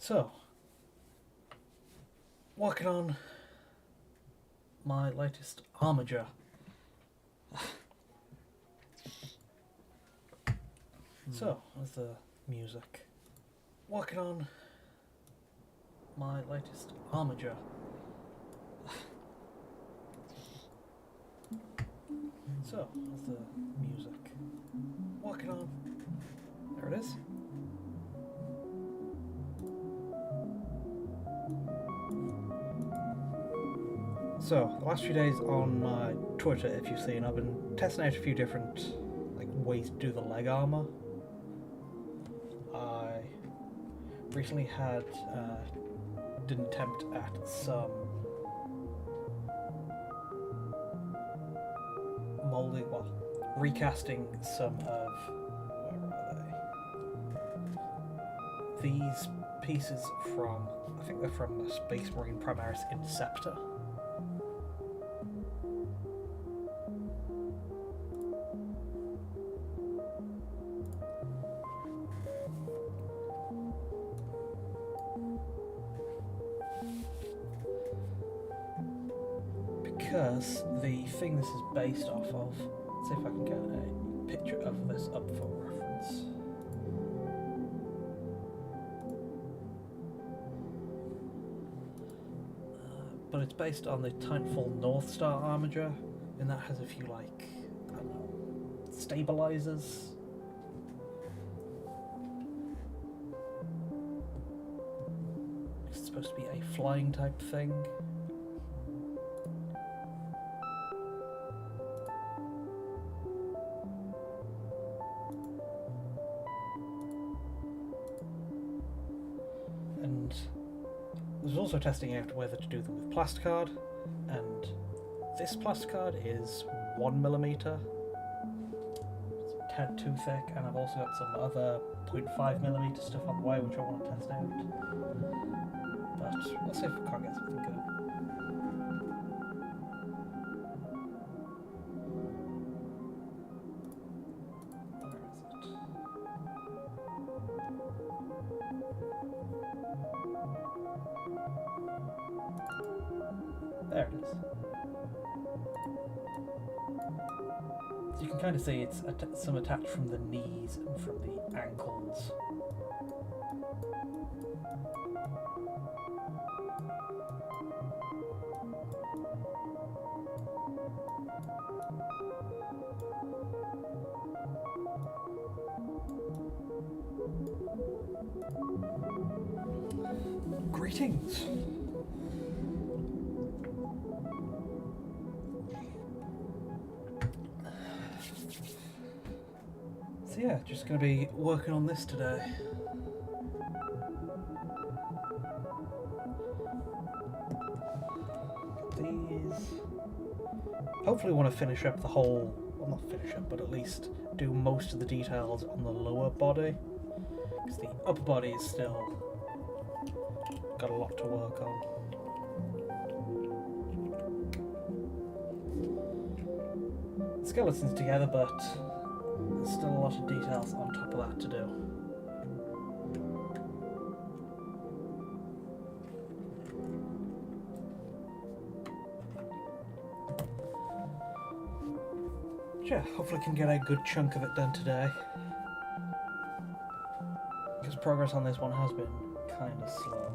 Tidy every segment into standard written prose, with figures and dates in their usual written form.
So, working on my latest Armiger. So, there's the music. Working on my latest Armiger. So, there's the music. Working on. There it is. So, the last few days on my Twitter, if you've seen, I've been testing out a few different ways to do the leg armor. I recently did an attempt at some molding, well, recasting some of, where are they? These pieces from, I think they're from the Space Marine Primaris Inceptor. Because the thing this is based off of, let's see if I can get a picture of this up for reference. But it's based on the Titanfall Northstar Armiger, and that has a few, I don't know, stabilizers. It's supposed to be a flying type thing. And there's also testing out whether to do them with plasticard, and this plasticard is 1mm. It's a tad too thick, and I've also got some other 0.5mm stuff on the way which I want to test out. But we'll see if we can't get something good. There it is. So you can kind of see it's some attached from the knees and from the ankles. Greetings. So yeah, just going to be working on this today. These. Hopefully want to finish up the whole, well not finish up, but at least do most of the details on the lower body. Because the upper body is still got a lot to work on. The skeleton's together, but there's still a lot of details on top of that to do. Yeah, hopefully can get a good chunk of it done today. Because progress on this one has been kind of slow.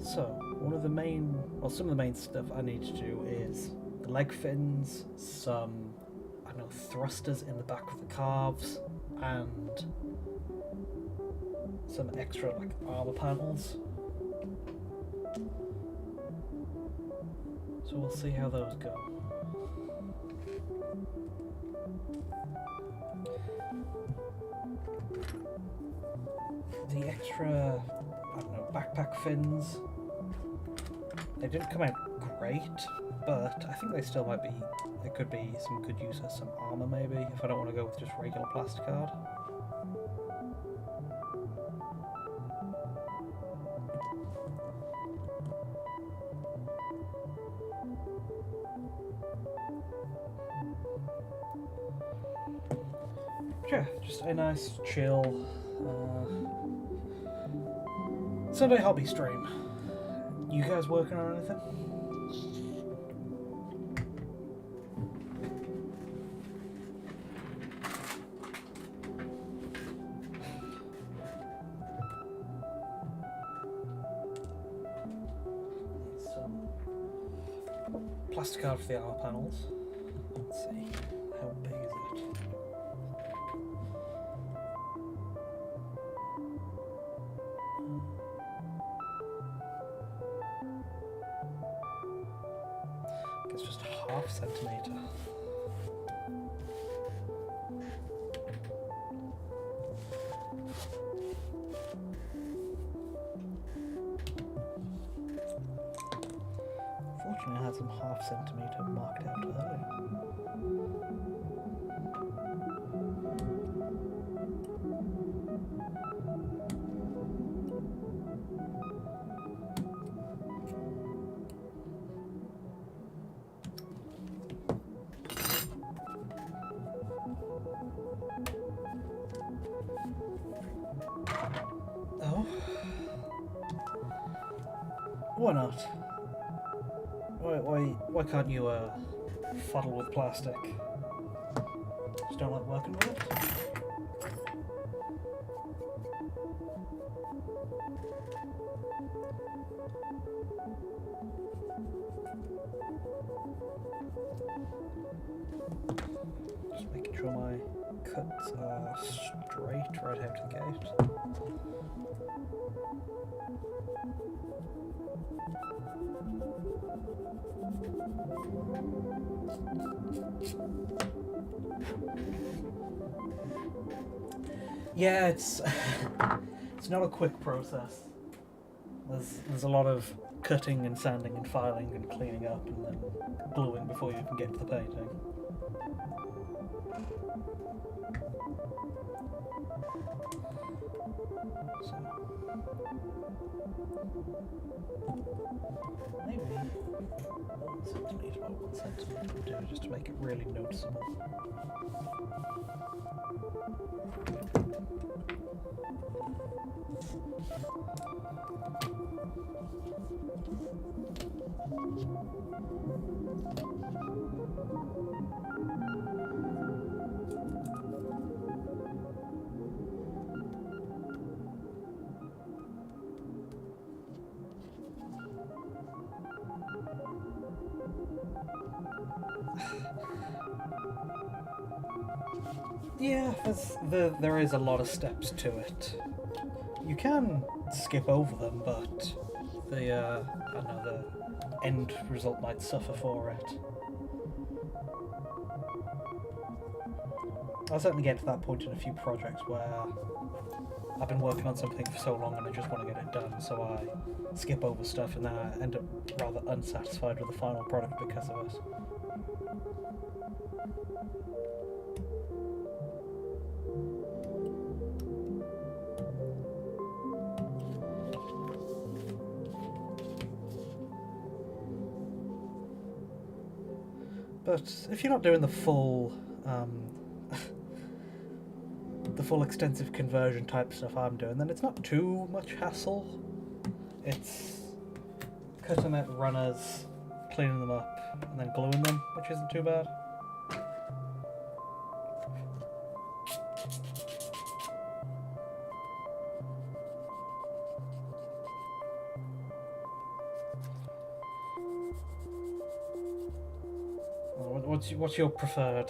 So, some of the main stuff I need to do is the leg fins, some, I don't know, thrusters in the back of the calves, and some extra armor panels. So we'll see how those go. The extra, I don't know, backpack fins, they didn't come out great, but I think they still might be, there could be some good use as some armor maybe, if I don't want to go with just regular plasticard. Yeah, just a nice, chill Sunday hobby stream. You guys working on anything? Some plastic card for the armor panels. Let's see, how big is it? It's just half centimeter. Fortunately, I had some half centimeter marked out earlier. Oh, why not? Why can't you fuddle with plastic? Just don't like working with it? Just making sure my cuts are straight right out of the gate. Yeah, it's not a quick process. There's a lot of cutting and sanding and filing and cleaning up and then gluing before you can get to the painting. So maybe 1 centimetre by 1 centimetre would do, just to make it really noticeable. Yeah, there is a lot of steps to it. You can skip over them, but the I don't know, the end result might suffer for it. I'll certainly get to that point in a few projects where I've been working on something for so long and I just want to get it done, so I skip over stuff and then I end up rather unsatisfied with the final product because of it. But if you're not doing the full extensive conversion type stuff I'm doing, then it's not too much hassle. It's cutting out runners, cleaning them up, and then gluing them, which isn't too bad. What's your preferred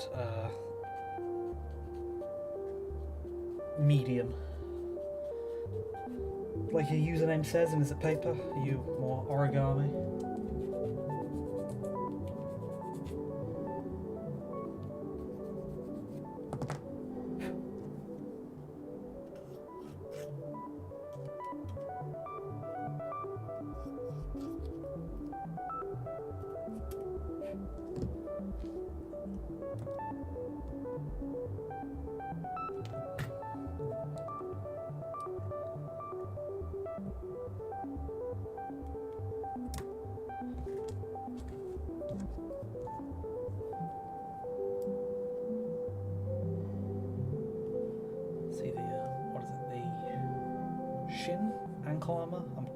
medium? Like your username says, and is it paper? Are you more origami?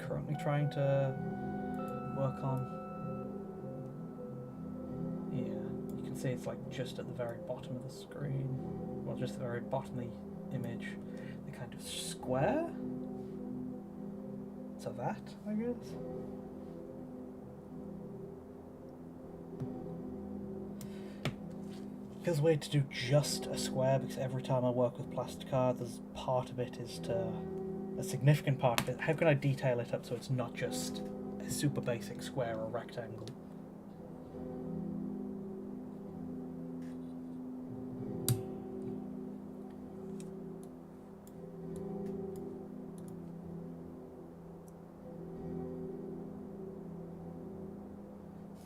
currently trying to work on. Yeah, you can see it's like just at the very bottom of the screen, well, just the very bottom of the image, the kind of square. So that, I guess. Feels weird to do just a square because every time I work with plasticard, there's part of it is to a significant part of it. How can I detail it up so it's not just a super basic square or rectangle?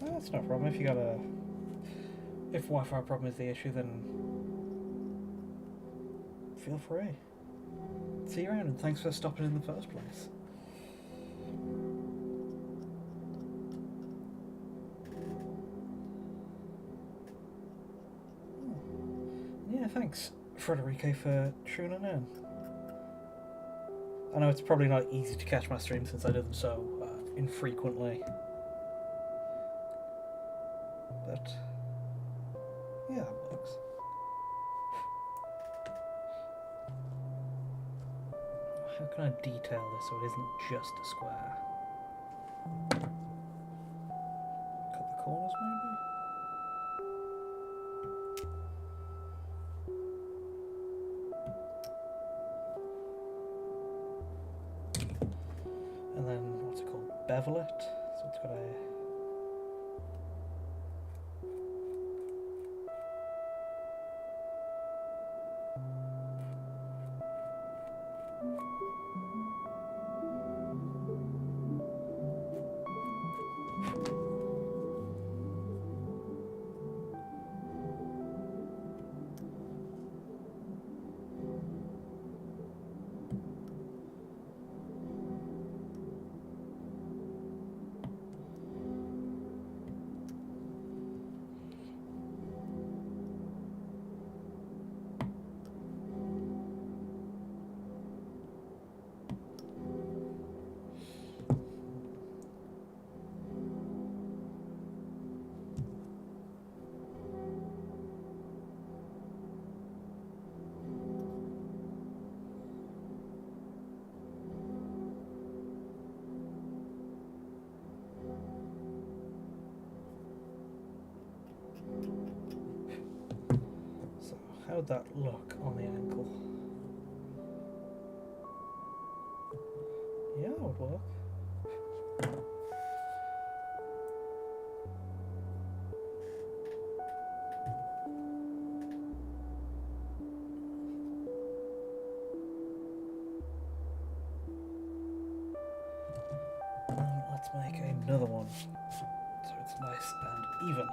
Well, that's not a problem. If Wi-Fi problem is the issue, then feel free. See you around, and thanks for stopping in the first place. Yeah, thanks, Frederico, for tuning in. I know it's probably not easy to catch my streams since I do them so infrequently. But yeah, that works. How can I detail this so it isn't just a square? Cut the corners maybe? And then what's it called? Bevel it. So it's got a how'd that look on the ankle? Yeah, that would work. And let's make another one so it's nice and even.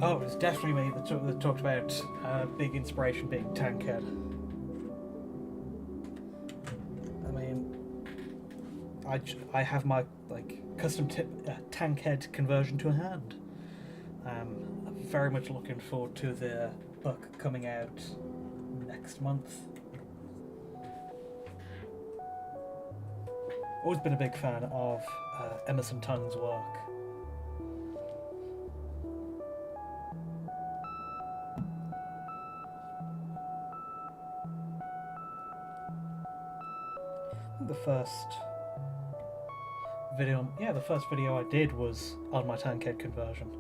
Oh, it's definitely me that talked about big inspiration being Tankhead. I mean, I have my custom Tankhead conversion to hand. I'm very much looking forward to the book coming out next month. Always been a big fan of Emerson Tung's work. The first video I did was on my Tankhead conversion.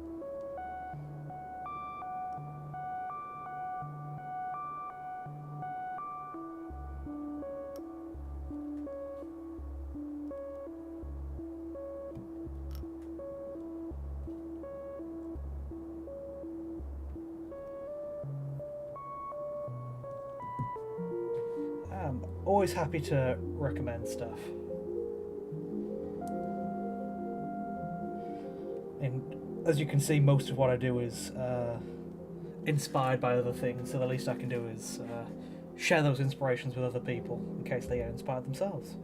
I'm always happy to recommend stuff. And as you can see, most of what I do is inspired by other things, so the least I can do is share those inspirations with other people in case they get inspired themselves.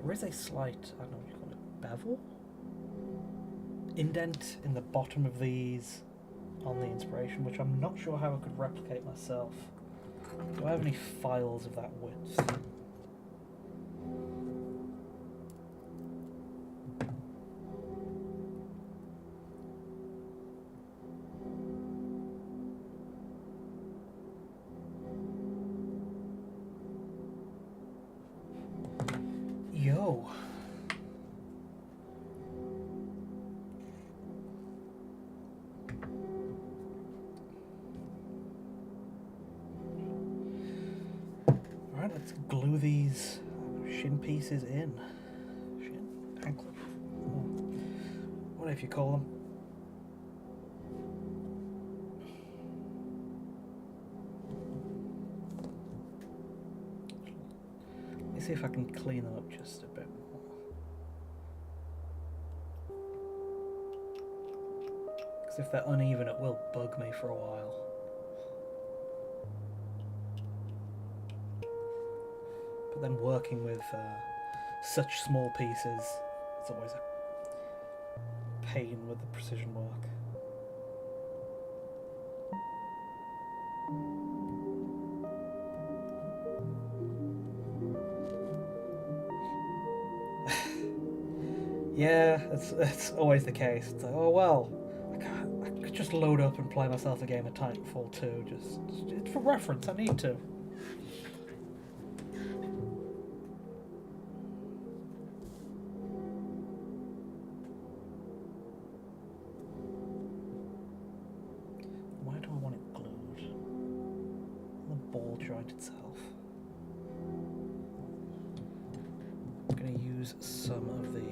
There is a slight, I don't know what you call it, bevel? Indent in the bottom of these on the inspiration, which I'm not sure how I could replicate myself. Do I have any files of that width? Yo. Alright, let's glue these shin pieces in. Shin? Ankle? Whatever you call them. Let me see if I can clean them up just a bit more. Because if they're uneven, it will bug me for a while. But then working with such small pieces, it's always a pain with the precision work. Yeah, it's always the case. It's like, oh well, I could just load up and play myself a game of Titanfall 2, just for reference, I need to. Why do I want it glued? The ball joint itself. I'm going to use some of the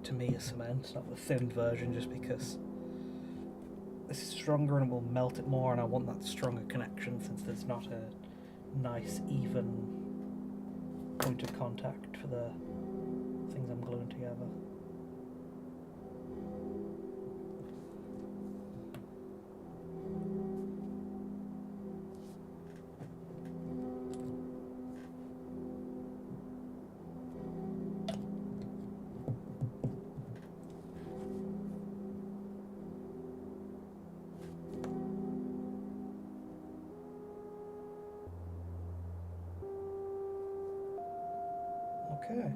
Tamiya cement, not the thinned version, just because this is stronger and will melt it more, and I want that stronger connection since there's not a nice even point of contact for the things I'm gluing together. Okay.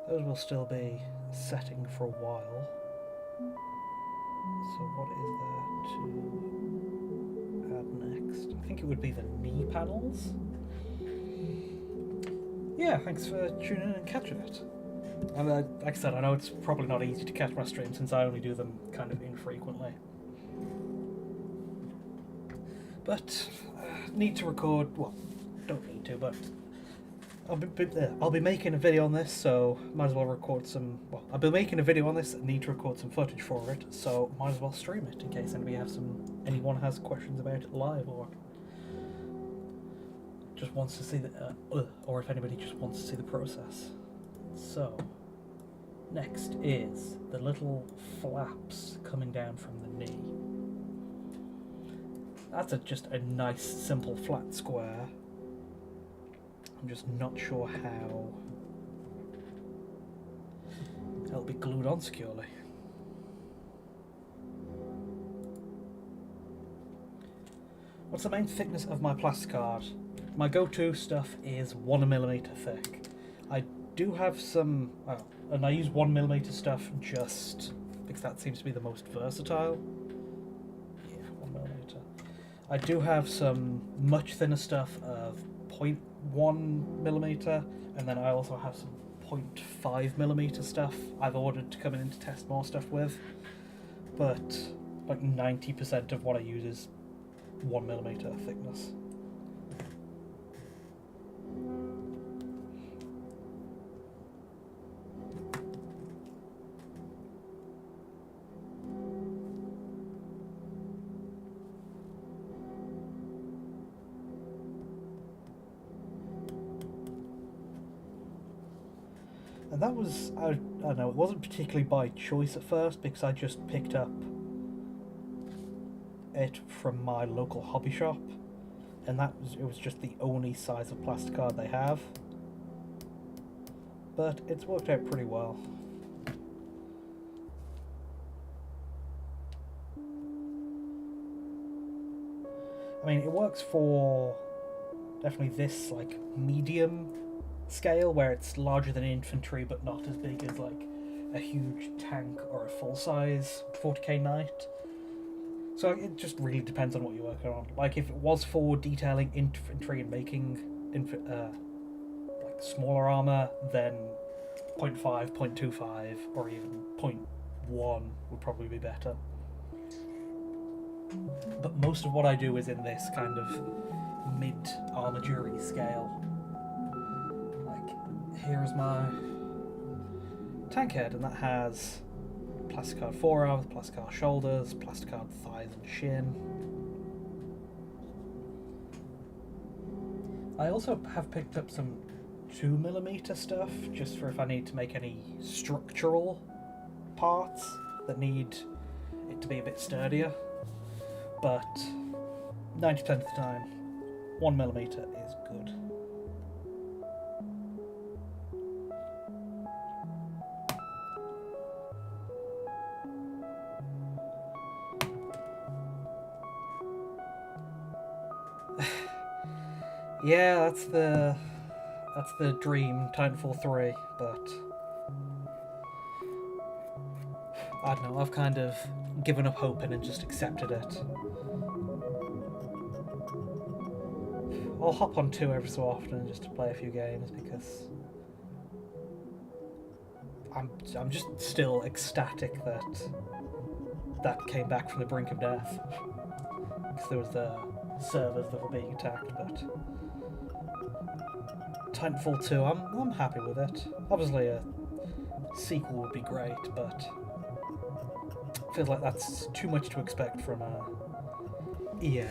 Those will still be setting for a while. So what is there to add next? I think it would be the knee panels. Yeah, thanks for tuning in and catching it. And like I said, I know it's probably not easy to catch my streams since I only do them kind of infrequently. But need to record, well, don't need to, but I'll be making a video on this, so might as well record some, well, I'll be making a video on this and need to record some footage for it, so might as well stream it in case anyone has questions about it live, or just wants to see or if anybody just wants to see the process. So, next is the little flaps coming down from the knee. That's just a nice, simple, flat square. I'm just not sure how it'll be glued on securely. What's the main thickness of my plasticard? My go-to stuff is 1mm thick. I do have some, and I use 1mm stuff just because that seems to be the most versatile. I do have some much thinner stuff of 0.1 millimeter, and then I also have some 0.5 millimeter stuff I've ordered to come in to test more stuff with. But like 90% of what I use is 1 millimeter thickness. And that was, I don't know, it wasn't particularly by choice at first, because I just picked up it from my local hobby shop, and it was just the only size of plasticard they have. But it's worked out pretty well. I mean, it works for definitely this like medium scale where it's larger than infantry but not as big as like a huge tank or a full-size 40k knight. So it just really depends on what you're working on. Like if it was for detailing infantry and making like smaller armor, then 0.5, 0.25 or even 0.1 would probably be better. But most of what I do is in this kind of mid-armature-y scale. Here's my tank head, and that has plasticard forearms, plasticard shoulders, plasticard thighs and shin. I also have picked up some 2mm stuff, just for if I need to make any structural parts that need it to be a bit sturdier. But 90% of the time, 1mm is good. Yeah, that's the dream, Titanfall 3, but I don't know, I've kind of given up hoping and just accepted it. I'll hop on 2 every so often just to play a few games because I'm just still ecstatic that came back from the brink of death. Because there was the servers that were being attacked, but Titanfall 2, I'm happy with it. Obviously a sequel would be great, but I feel like that's too much to expect from EA.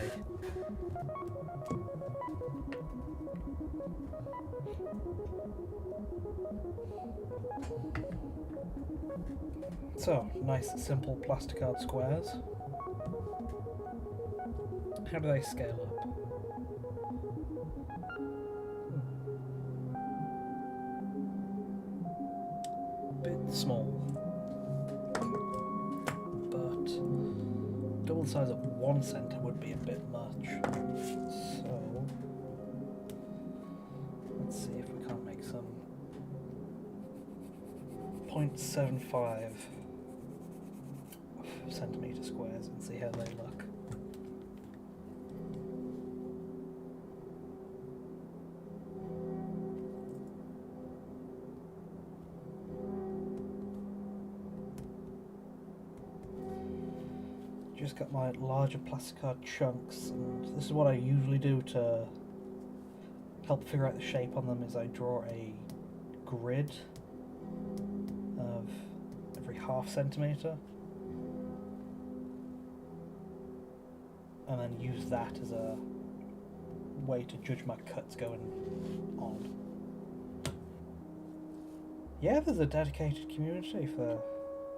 So, nice simple plasticard squares. How do they scale up? Bit small. But double the size of 1 center would be a bit much. So, let's see if we can't make some 0.75 centimeter squares and see how they look. Just got my larger plasticard chunks, and this is what I usually do to help figure out the shape on them. Is I draw a grid of every ½ centimeter and then use that as a way to judge my cuts going on. Yeah, there's a dedicated community for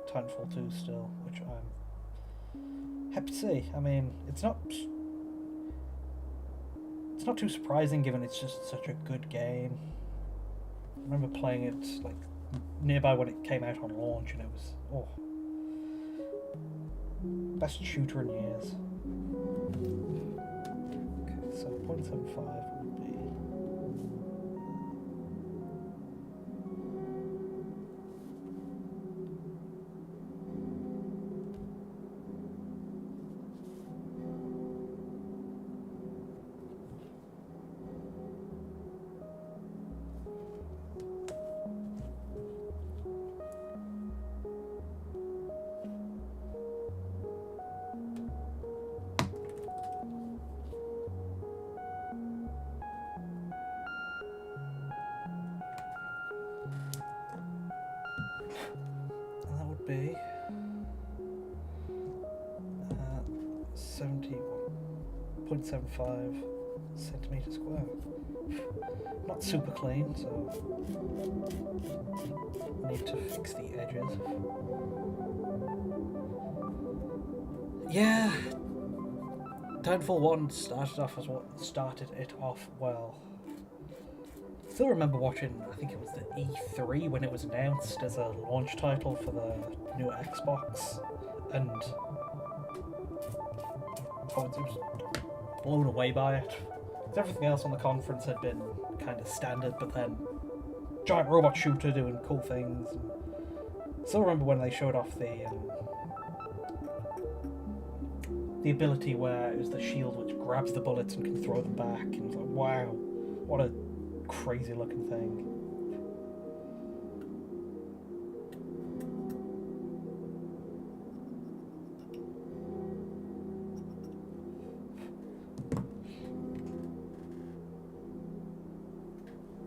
Titanfall 2 still, which I'm happy to see. I mean, it's not too surprising given it's just such a good game. I remember playing it like nearby when it came out on launch, and it was best shooter in years. Okay, so 0.75 would be be 70.75 centimeters square. Not super clean, so need to fix the edges. Yeah, Titanfall 1 started it off well. Still remember watching, I think it was the E3 when it was announced as a launch title for the new Xbox, and I was blown away by it. Everything else on the conference had been kind of standard, but then giant robot shooter doing cool things. And still remember when they showed off the ability where it was the shield which grabs the bullets and can throw them back, and it was like, wow, what a crazy looking thing.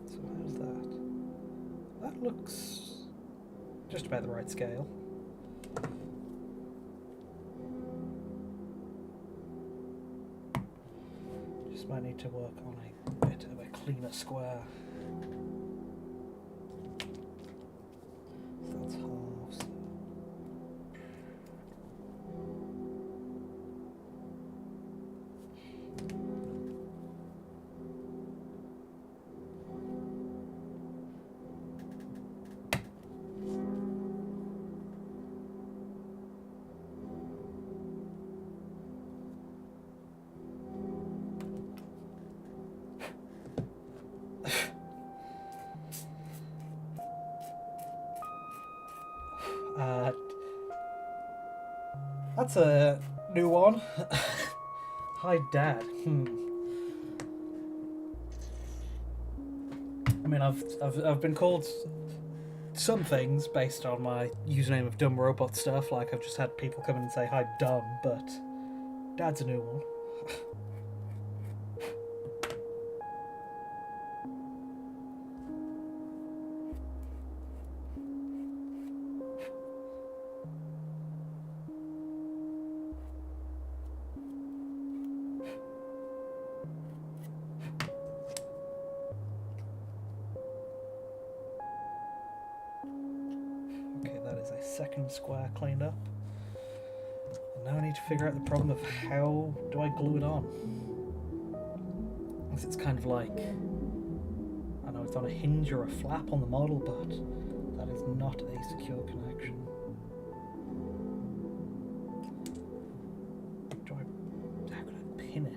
So how's that? That looks just about the right scale. Just might need to work on a bit of a cleaner square. So that's halves. That's a new one. Hi, Dad. I mean, I've been called some things based on my username of dumb robot stuff. Like I've just had people come in and say hi, dumb, but Dad's a new one. Second square cleaned up. And now I need to figure out the problem of how do I glue it on. Unless it's kind of like, I know it's on a hinge or a flap on the model, but that is not a secure connection. How could I pin it?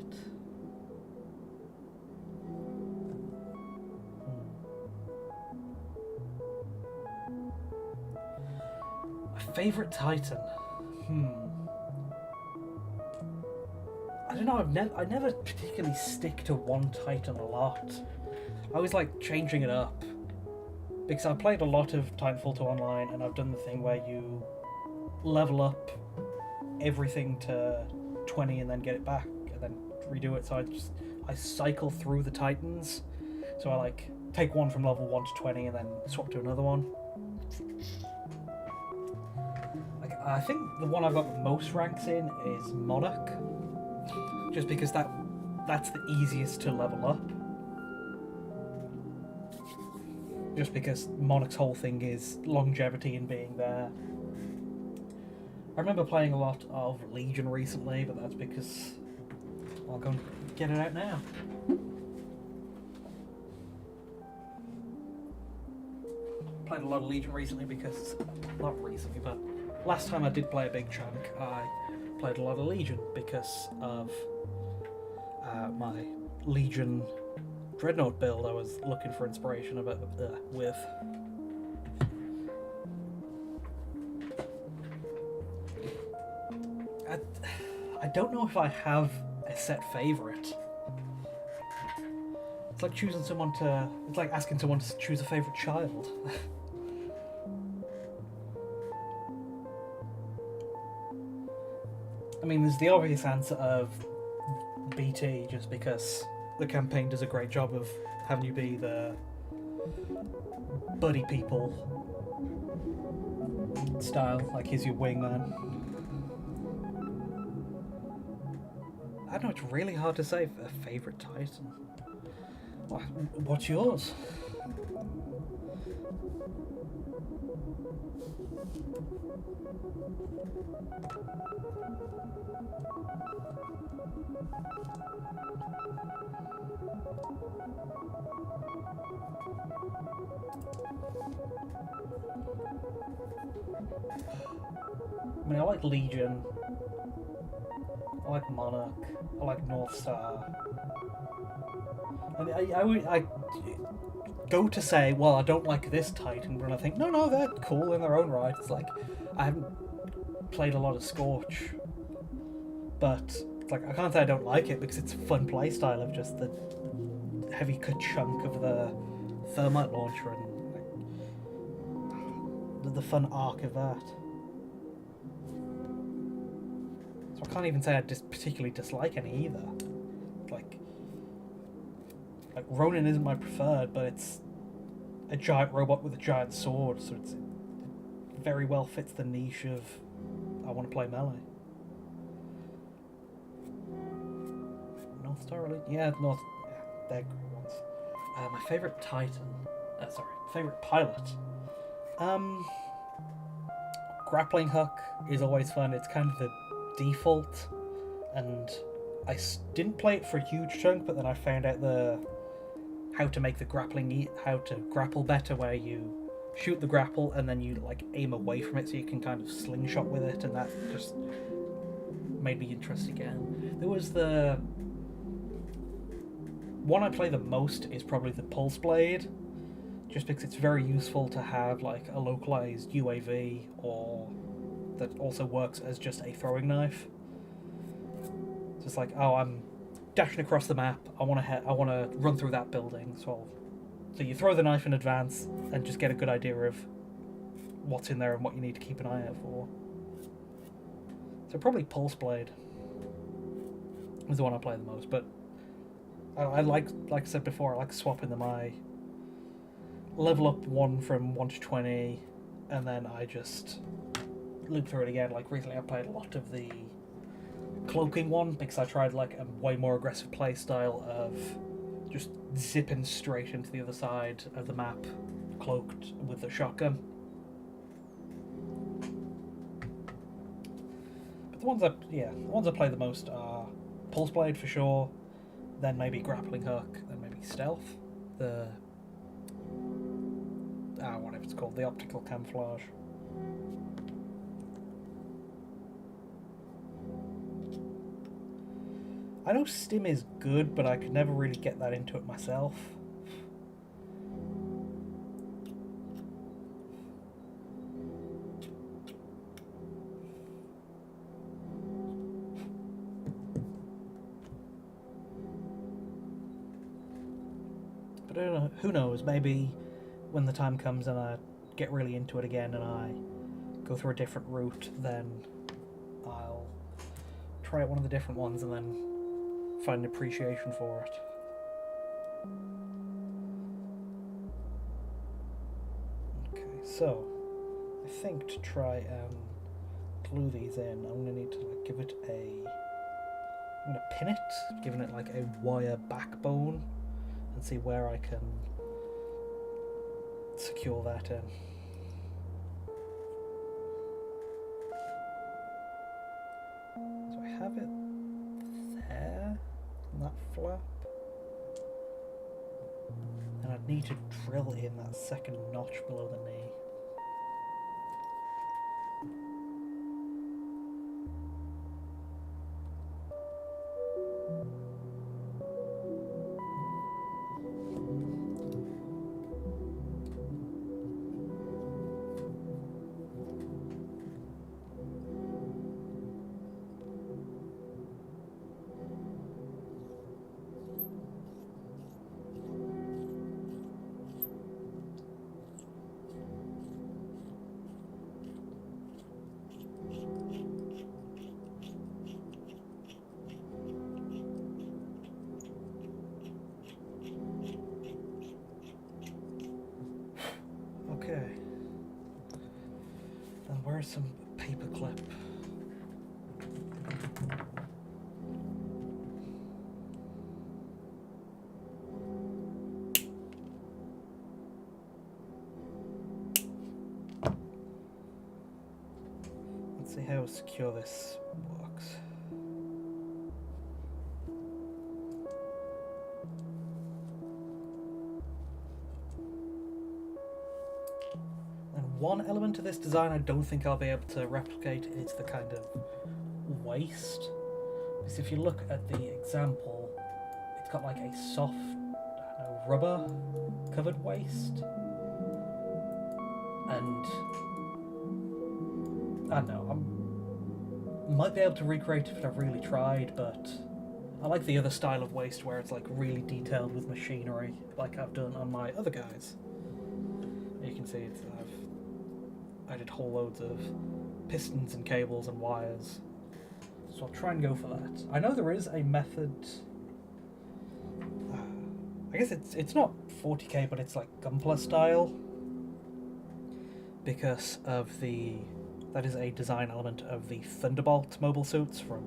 Favorite Titan? I don't know. I never particularly stick to one Titan a lot. I always like changing it up because I've played a lot of Titanfall 2 online, and I've done the thing where you level up everything to 20 and then get it back and then redo it. So I cycle through the Titans. So I like take one from level 1 to 20 and then swap to another one. I think the one I've got the most ranks in is Monarch, just because that's the easiest to level up. Just because Monarch's whole thing is longevity and being there. I remember playing a lot of Legion recently, but that's because I'll go and get it out now. Played a lot of Legion recently because, not recently, but last time I did play a big chunk, I played a lot of Legion because of my Legion Dreadnought build. I was looking for inspiration with. I don't know if I have a set favourite. It's like choosing someone to. It's like asking someone to choose a favourite child. I mean, there's the obvious answer of BT, just because the campaign does a great job of having you be the buddy people style, like he's your wingman. I don't know, it's really hard to say a favourite Titan. What's yours? I mean, I like Legion, I like Monarch, I like Northstar. And I go to say, well, I don't like this Titan, but I think, no, they're cool in their own right. It's like, I haven't played a lot of Scorch, but like I can't say I don't like it because it's a fun playstyle of just the heavy cut chunk of the thermite launcher and like, the fun arc of that. So I can't even say I particularly dislike any either. Like Ronin isn't my preferred, but it's a giant robot with a giant sword, so it very well fits the niche of I want to play melee. Northstar, yeah, they're good ones. My favourite Titan, favourite pilot. Grappling hook is always fun. It's kind of the default, and I didn't play it for a huge chunk, but then I found out how to make the how to grapple better, where you shoot the grapple and then you like aim away from it so you can kind of slingshot with it, and that just made me interested again. There was the one I play the most is probably the Pulse Blade, just because it's very useful to have like a localized UAV or that also works as just a throwing knife. So it's like, oh, I'm dashing across the map, I want to run through that building, so you throw the knife in advance and just get a good idea of what's in there and what you need to keep an eye out for. So probably Pulse Blade is the one I play the most, but I like I said before, I like swapping them. I level up one from 1 to 20 and then I just loop through it again. Like recently I played a lot of the cloaking one because I tried like a way more aggressive play style of just zipping straight into the other side of the map cloaked with the shotgun. But the ones I play the most are Pulse Blade for sure, then maybe Grappling Hook, then maybe Stealth, whatever it's called, the optical camouflage. I know Stim is good, but I could never really get that into it myself. But I don't know, who knows, maybe when the time comes and I get really into it again and I go through a different route, then I'll try out one of the different ones and then find an appreciation for it. Okay, so I think to try and glue these in, I'm going to need to like give it I'm going to pin it, giving it like a wire backbone, and see where I can secure that in. So I have it there, on that flap, and I'd need to drill in that second notch below the knee. is some paperclip? Let's see how secure this works. One element of this design I don't think I'll be able to replicate is the kind of waist. Because if you look at the example, it's got like a soft, I don't know, rubber covered waist. And I don't know, I might be able to recreate it if I really tried, but I like the other style of waist where it's like really detailed with machinery, like I've done on my other guys. You can see it's, I did whole loads of pistons and cables and wires, so I'll try and go for that. I know there is a method, I guess it's not 40k, but it's like Gunpla style, because of that is a design element of the Thunderbolt mobile suits from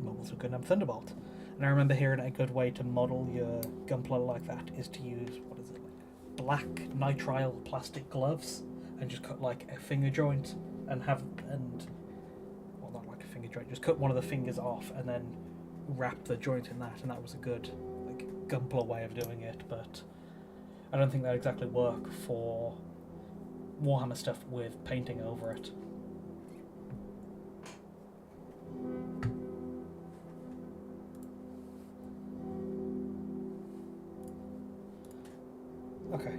Mobile Suit Gundam Thunderbolt. And I remember hearing a good way to model your Gunpla like that is to use, what is it, like black nitrile plastic gloves, and just cut like a finger joint well, not like a finger joint, just cut one of the fingers off and then wrap the joint in that, and that was a good like Gunpla way of doing it. But I don't think that exactly work for Warhammer stuff with painting over it. Okay,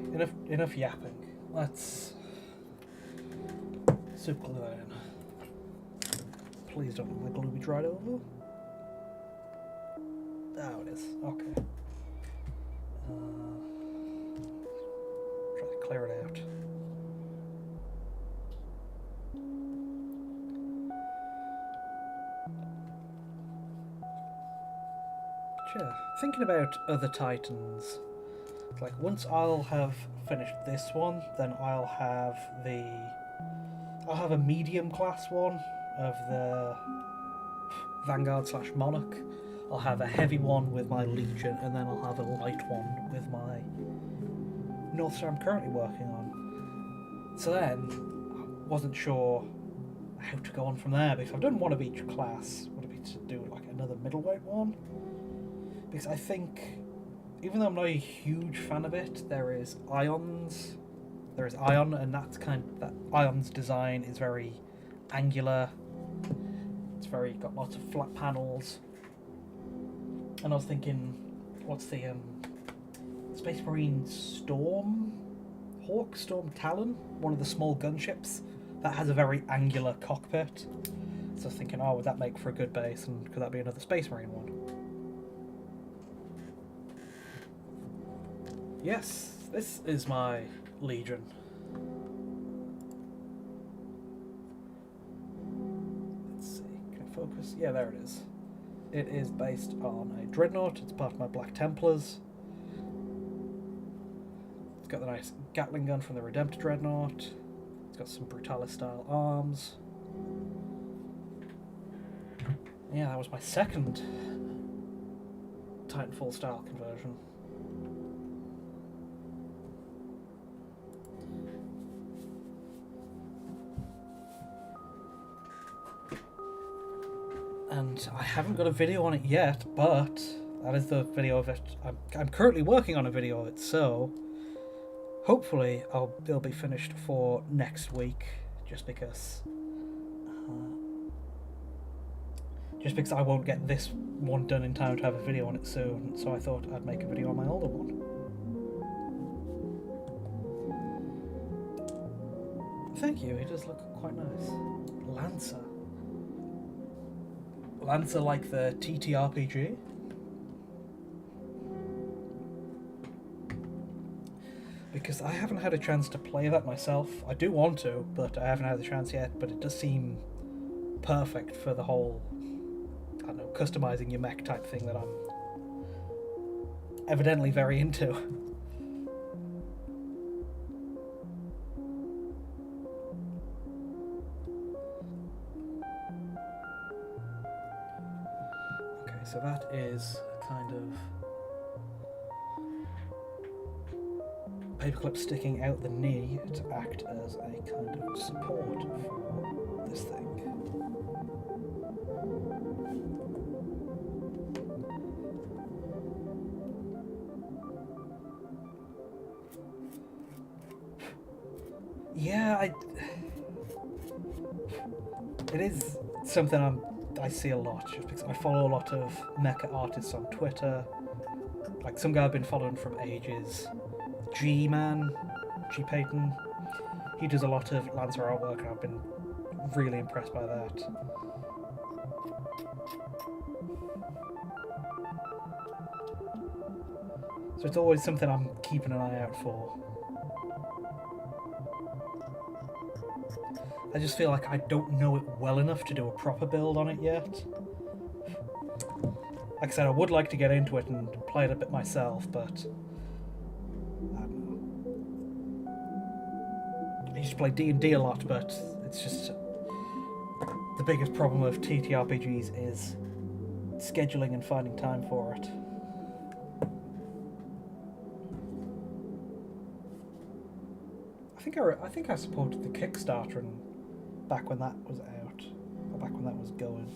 enough yapping. Let's super glue that in. Please don't let my glue be dried over. Oh, it is. Okay. Try to clear it out. Yeah, thinking about other Titans, like once I'll have finished this one, then I'll have a medium class one of the Vanguard / Monarch. I'll have a heavy one with my Legion, and then I'll have a light one with my Northstar I'm currently working on. So then, I wasn't sure how to go on from there, because I've done one of each class. Would it be to do like another middleweight one? Because I think, even though I'm not a huge fan of it, there is Ions. There is Ion, and that Ion's design is very angular. It's got lots of flat panels. And I was thinking, what's the Space Marine Storm Talon, one of the small gunships that has a very angular cockpit. So I was thinking, oh, would that make for a good base, and could that be another Space Marine one? Yes, this is my Legion. Let's see, can I focus? Yeah, there it is. It is based on a Dreadnought. It's part of my Black Templars. It's got the nice Gatling gun from the Redemptor Dreadnought. It's got some Brutalis style arms. Yeah, that was my second Titanfall style conversion. And I haven't got a video on it yet, but that is the video of it. I'm currently working on a video of it, so hopefully it'll be finished for next week, just because I won't get this one done in time to have a video on it soon, so I thought I'd make a video on my older one. Thank you, it does look quite nice. Lancer like the TTRPG. Because I haven't had a chance to play that myself. I do want to, but I haven't had the chance yet, but it does seem perfect for the whole, I don't know, customizing your mech type thing that I'm evidently very into. so that is kind of paperclip sticking out the knee to act as a kind of support for this thing. Yeah, it is something I see a lot, just because I follow a lot of mecha artists on Twitter. Like some guy I've been following from ages, G-Man, G Payton. He does a lot of Lancer artwork, and I've been really impressed by that. So it's always something I'm keeping an eye out for. I just feel like I don't know it well enough to do a proper build on it yet. Like I said, I would like to get into it and play it a bit myself, but I don't know. I used to play D&D a lot, but it's just the biggest problem with TTRPGs is scheduling and finding time for it. I think I supported the Kickstarter and back when that was out, or back when that was going.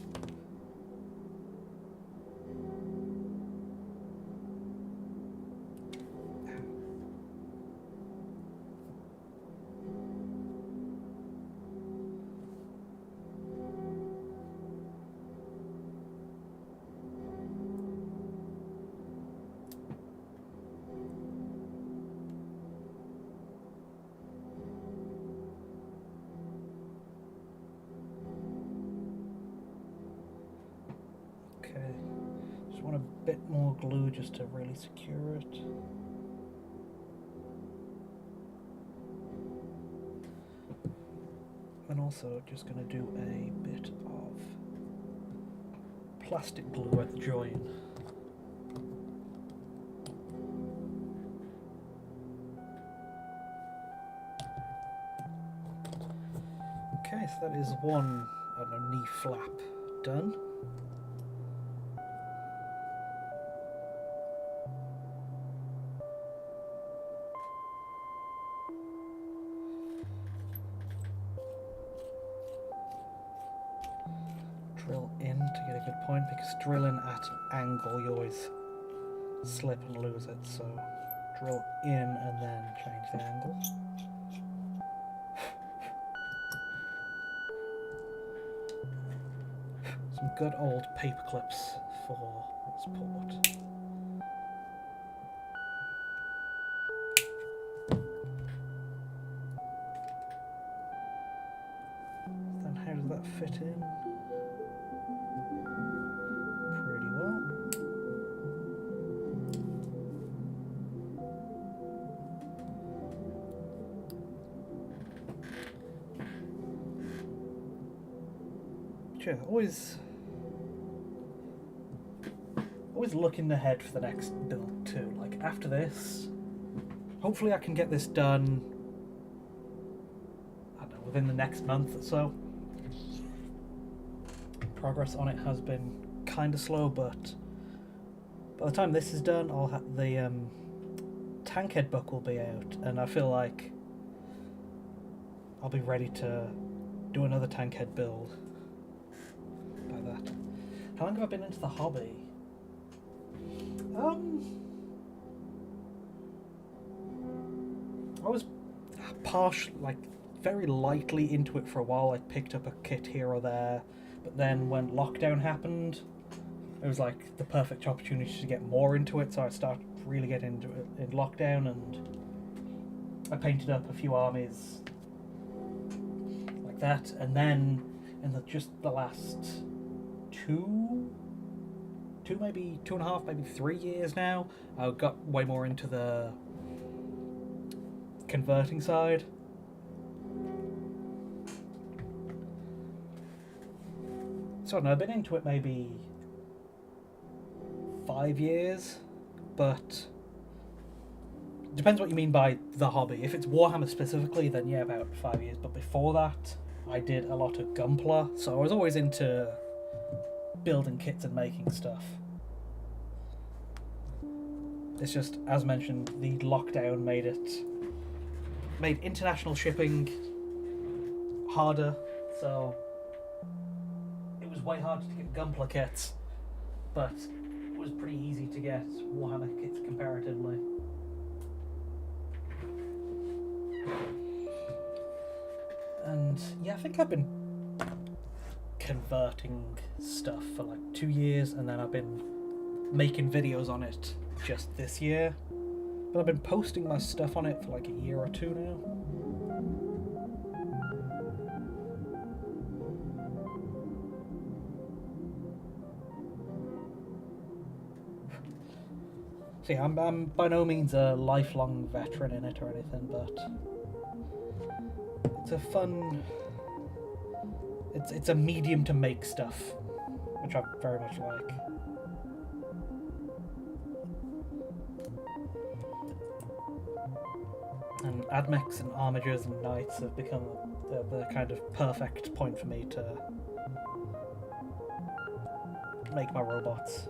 Just want a bit more glue just to really secure it. And also just going to do a bit of plastic glue at the join. Okay, so that is one, I don't know, knee flap done. Drill in to get a good point, because drilling at an angle you always slip and lose it, so drill in and then change the angle. Some good old paper clips for support. Then how does that fit in? Pretty well. Sure, always looking ahead for the next build too. Like after this, hopefully I can get this done, I don't know, within the next month or so. Progress on it has been kind of slow, but by the time this is done, I'll have the Tankhead book will be out, and I feel like I'll be ready to do another Tankhead build by that. How long have I been into the hobby? I was very lightly into it for a while. I picked up a kit here or there, but then when lockdown happened, it was like the perfect opportunity to get more into it, so I started really getting into it in lockdown, and I painted up a few armies like that, and then in just the last maybe 2.5, maybe 3 years now, I got way more into the converting side. So I don't know, I've been into it maybe 5 years, but depends what you mean by the hobby. If it's Warhammer specifically, then yeah, about 5 years. But before that, I did a lot of Gunpla, so I was always into building kits and making stuff. It's just, as mentioned, the lockdown made international shipping harder, so it was way harder to get Gunpla kits, but it was pretty easy to get Warhammer kits comparatively. And yeah, I think I've been converting stuff for like 2 years, and then I've been making videos on it just this year. But I've been posting my stuff on it for like a year or two now. See, I'm by no means a lifelong veteran in it or anything, but it's a fun... It's a medium to make stuff, which I very much like. And Admechs and Armigers and Knights have become the kind of perfect point for me to make my robots.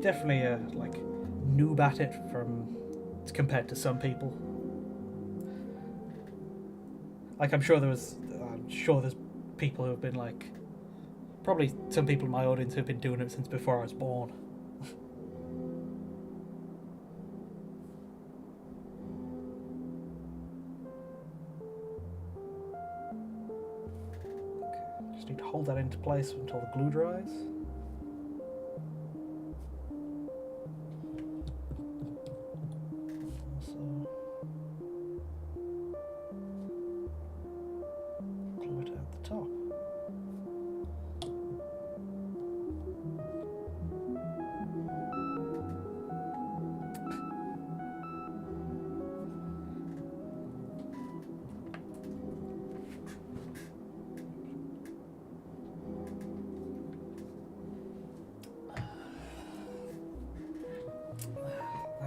Definitely a like noob at it compared to some people. Like I'm sure there's people who have been like, probably some people in my audience who've been doing it since before I was born. Okay, just need to hold that into place until the glue dries.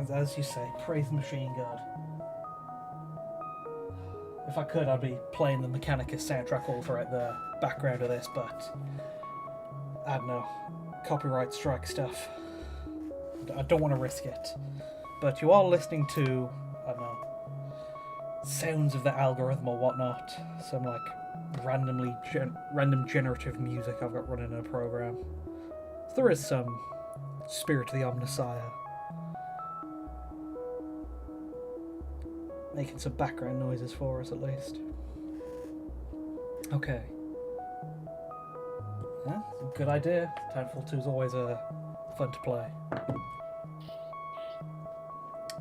As you say, praise the machine god. If I could, I'd be playing the Mechanicus soundtrack all throughout the background of this, but I don't know, copyright strike stuff. I don't want to risk it. But you are listening to, I don't know, sounds of the algorithm or whatnot, some like random generative music I've got running in a program. So there is some Spirit of the Omnissiah making some background noises for us at least. Okay. Yeah, good idea. Titanfall 2 is always fun to play.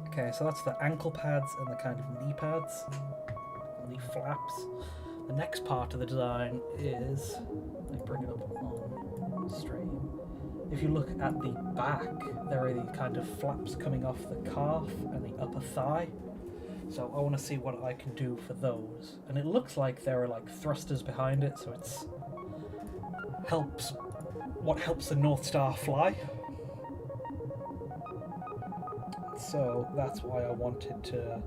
Okay, so that's the ankle pads and the kind of knee pads, knee flaps. The next part of the design is, let me bring it up on stream. If you look at the back, there are these kind of flaps coming off the calf and the upper thigh. So I want to see what I can do for those. And it looks like there are like thrusters behind it, so it's what helps the Northstar fly. So that's why I wanted to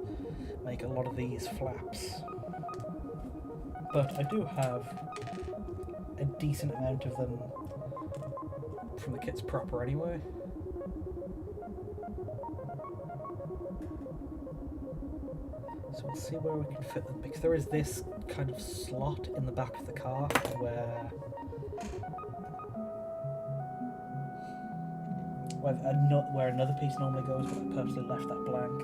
make a lot of these flaps. But I do have a decent amount of them from the kits proper anyway. So we'll see where we can fit them, because there is this kind of slot in the back of the car where another piece normally goes, but I purposely left that blank.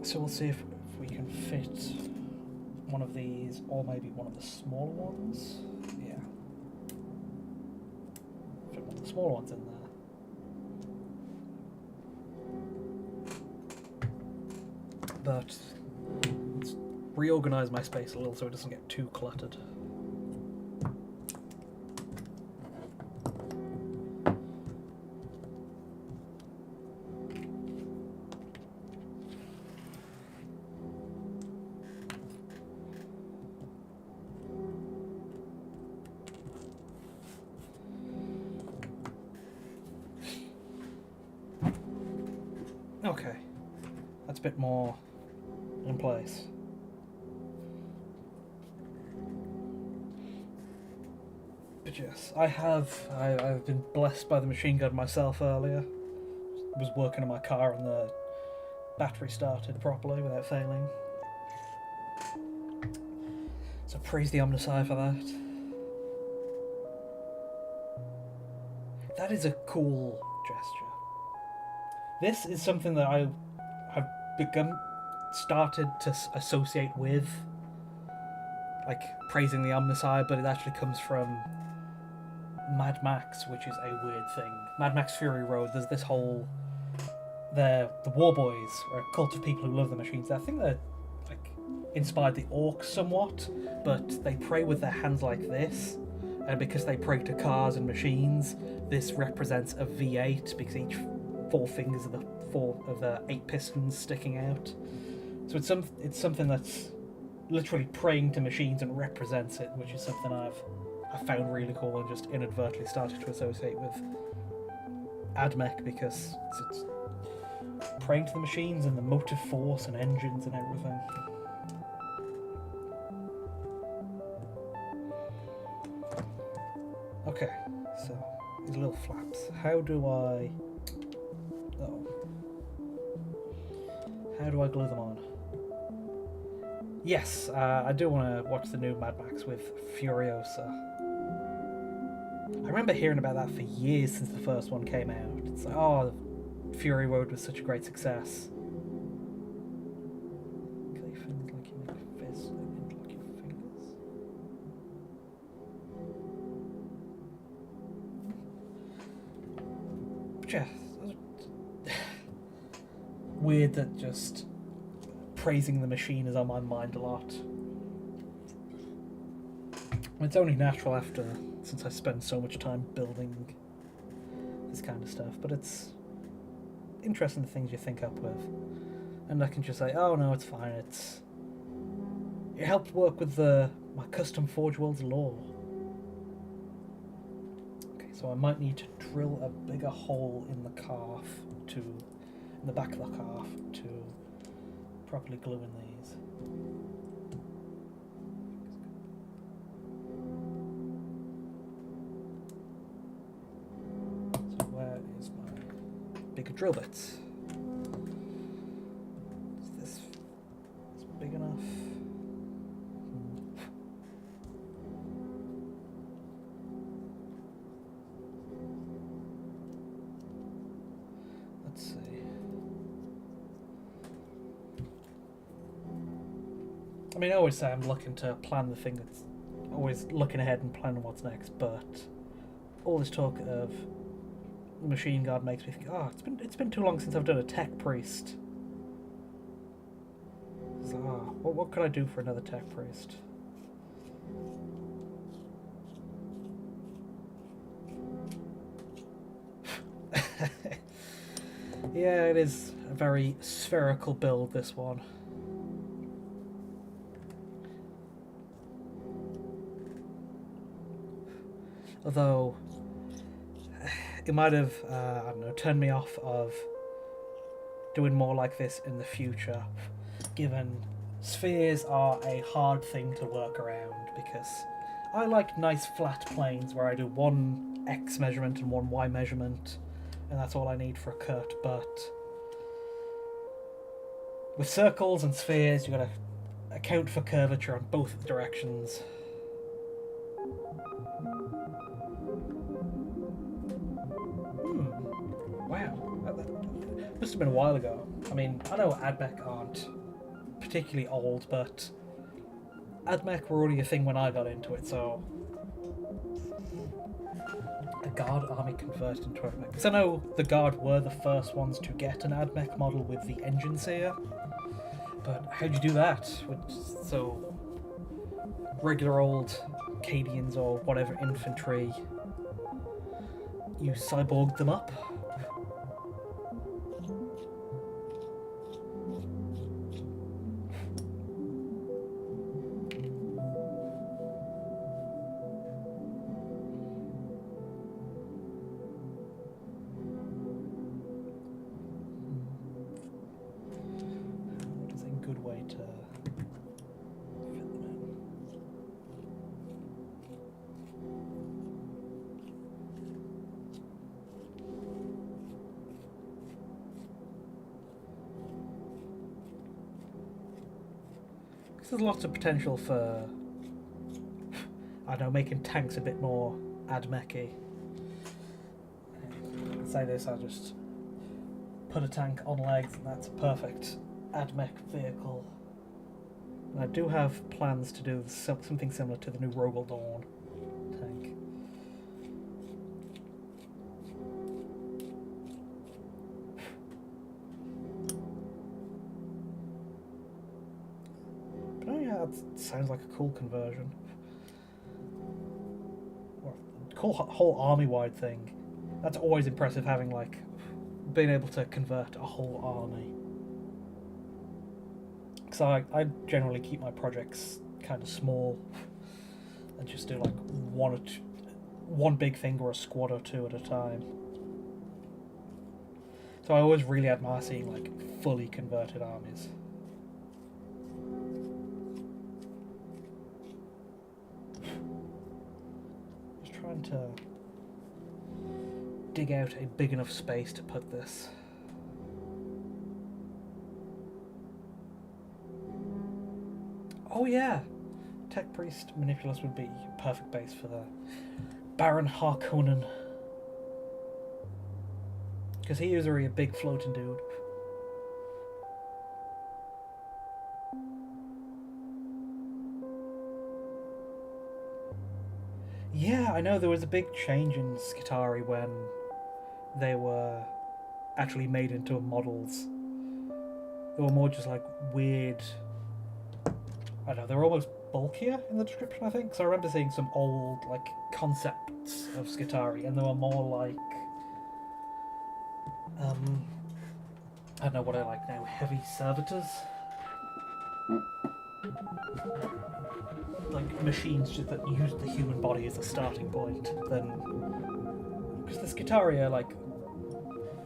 So we'll see if we can fit one of these, or maybe one of the smaller ones. Yeah. Fit one of the smaller ones in there. But let's reorganize my space a little so it doesn't get too cluttered. that's a bit more in place. But yes, I've been blessed by the machine gun myself earlier. Was working on my car and the battery started properly without failing. So praise the Omnicide for that. That is a cool gesture. This is something that I have started to associate with, like, praising the Omnicide, but it actually comes from Mad Max, which is a weird thing. Mad Max Fury Road, there's this whole... the War Boys are a cult of people who love the machines. I think they're, like, inspired the orcs somewhat, but they pray with their hands like this, and because they pray to cars and machines, this represents a V8, because each 4 fingers are the 4 of the 8 pistons sticking out. So it's something that's literally praying to machines and represents it, which is something I found really cool and just inadvertently started to associate with AdMech, because it's praying to the machines and the motive force and engines and everything. Okay, so these little flaps. How do I glue them on? Yes, I do want to watch the new Mad Max with Furiosa. I remember hearing about that for years since the first one came out. It's like, oh, Fury Road was such a great success. Clay fins like you make fists, like your fingers. But yeah, weird that just praising the machine is on my mind a lot. It's only natural since I spend so much time building this kind of stuff, but it's interesting the things you think up with. And I can just say, oh no, it's fine, it helped work with my custom Forge Worlds lore. Okay, so I might need to drill a bigger hole in the back of the calf to properly glue in these. So where is my bigger drill bits? Is this big enough? Let's see. I mean, I always say I'm looking to plan the thing that's always looking ahead and planning what's next, but all this talk of Machine Guard makes me think, oh, it's been too long since I've done a tech priest. So, what could I do for another tech priest? Yeah, it is a very spherical build, this one. Although, it might have, I don't know, turned me off of doing more like this in the future, given spheres are a hard thing to work around, because I like nice flat planes where I do one X measurement and one Y measurement, and that's all I need for a cut, but with circles and spheres, you've got to account for curvature on both directions. Wow, that must have been a while ago. I mean, I know AdMech aren't particularly old, but AdMech were already a thing when I got into it, so the Guard army converted into AdMech. Because I know the Guard were the first ones to get an AdMech model with the engine seer, but how'd you do that? So regular old Cadians or whatever infantry, you cyborged them up? way to fit them in. There's lots of potential for, I don't know, making tanks a bit more admech-y. Say this, I just put a tank on legs and that's a perfect admech vehicle. And I do have plans to do something similar to the new Rogel Dawn tank. But oh yeah, that sounds like a cool conversion. Or a cool whole army-wide thing. That's always impressive, having like being able to convert a whole army. Because I generally keep my projects kind of small and just do like one big thing or a squad or two at a time. So I always really admire seeing like fully converted armies. Just trying to dig out a big enough space to put this. Oh yeah, Tech Priest Manipulus would be a perfect base for the Baron Harkonnen. Because he is already a big floating dude. Yeah, I know there was a big change in Skitarii when they were actually made into models. They were more just like weird, I don't know, they were almost bulkier in the description, I think. So I remember seeing some old like concepts of Skitarii and they were more like I don't know what I like now, heavy servitors. Like machines just that use the human body as a starting point. Then, because the Skitarii are like,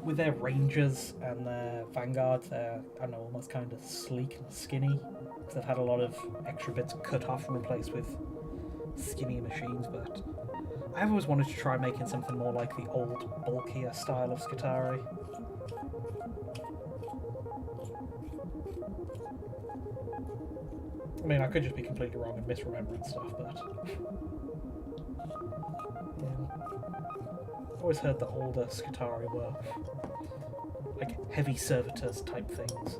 with their rangers and their vanguards, they're, I don't know, almost kind of sleek and skinny. Because they've had a lot of extra bits cut off and replaced with skinny machines. But I've always wanted to try making something more like the old, bulkier style of Skitarii. I mean, I could just be completely wrong and misremembering stuff, but yeah. I've always heard that older Skitarii were like heavy servitors type things.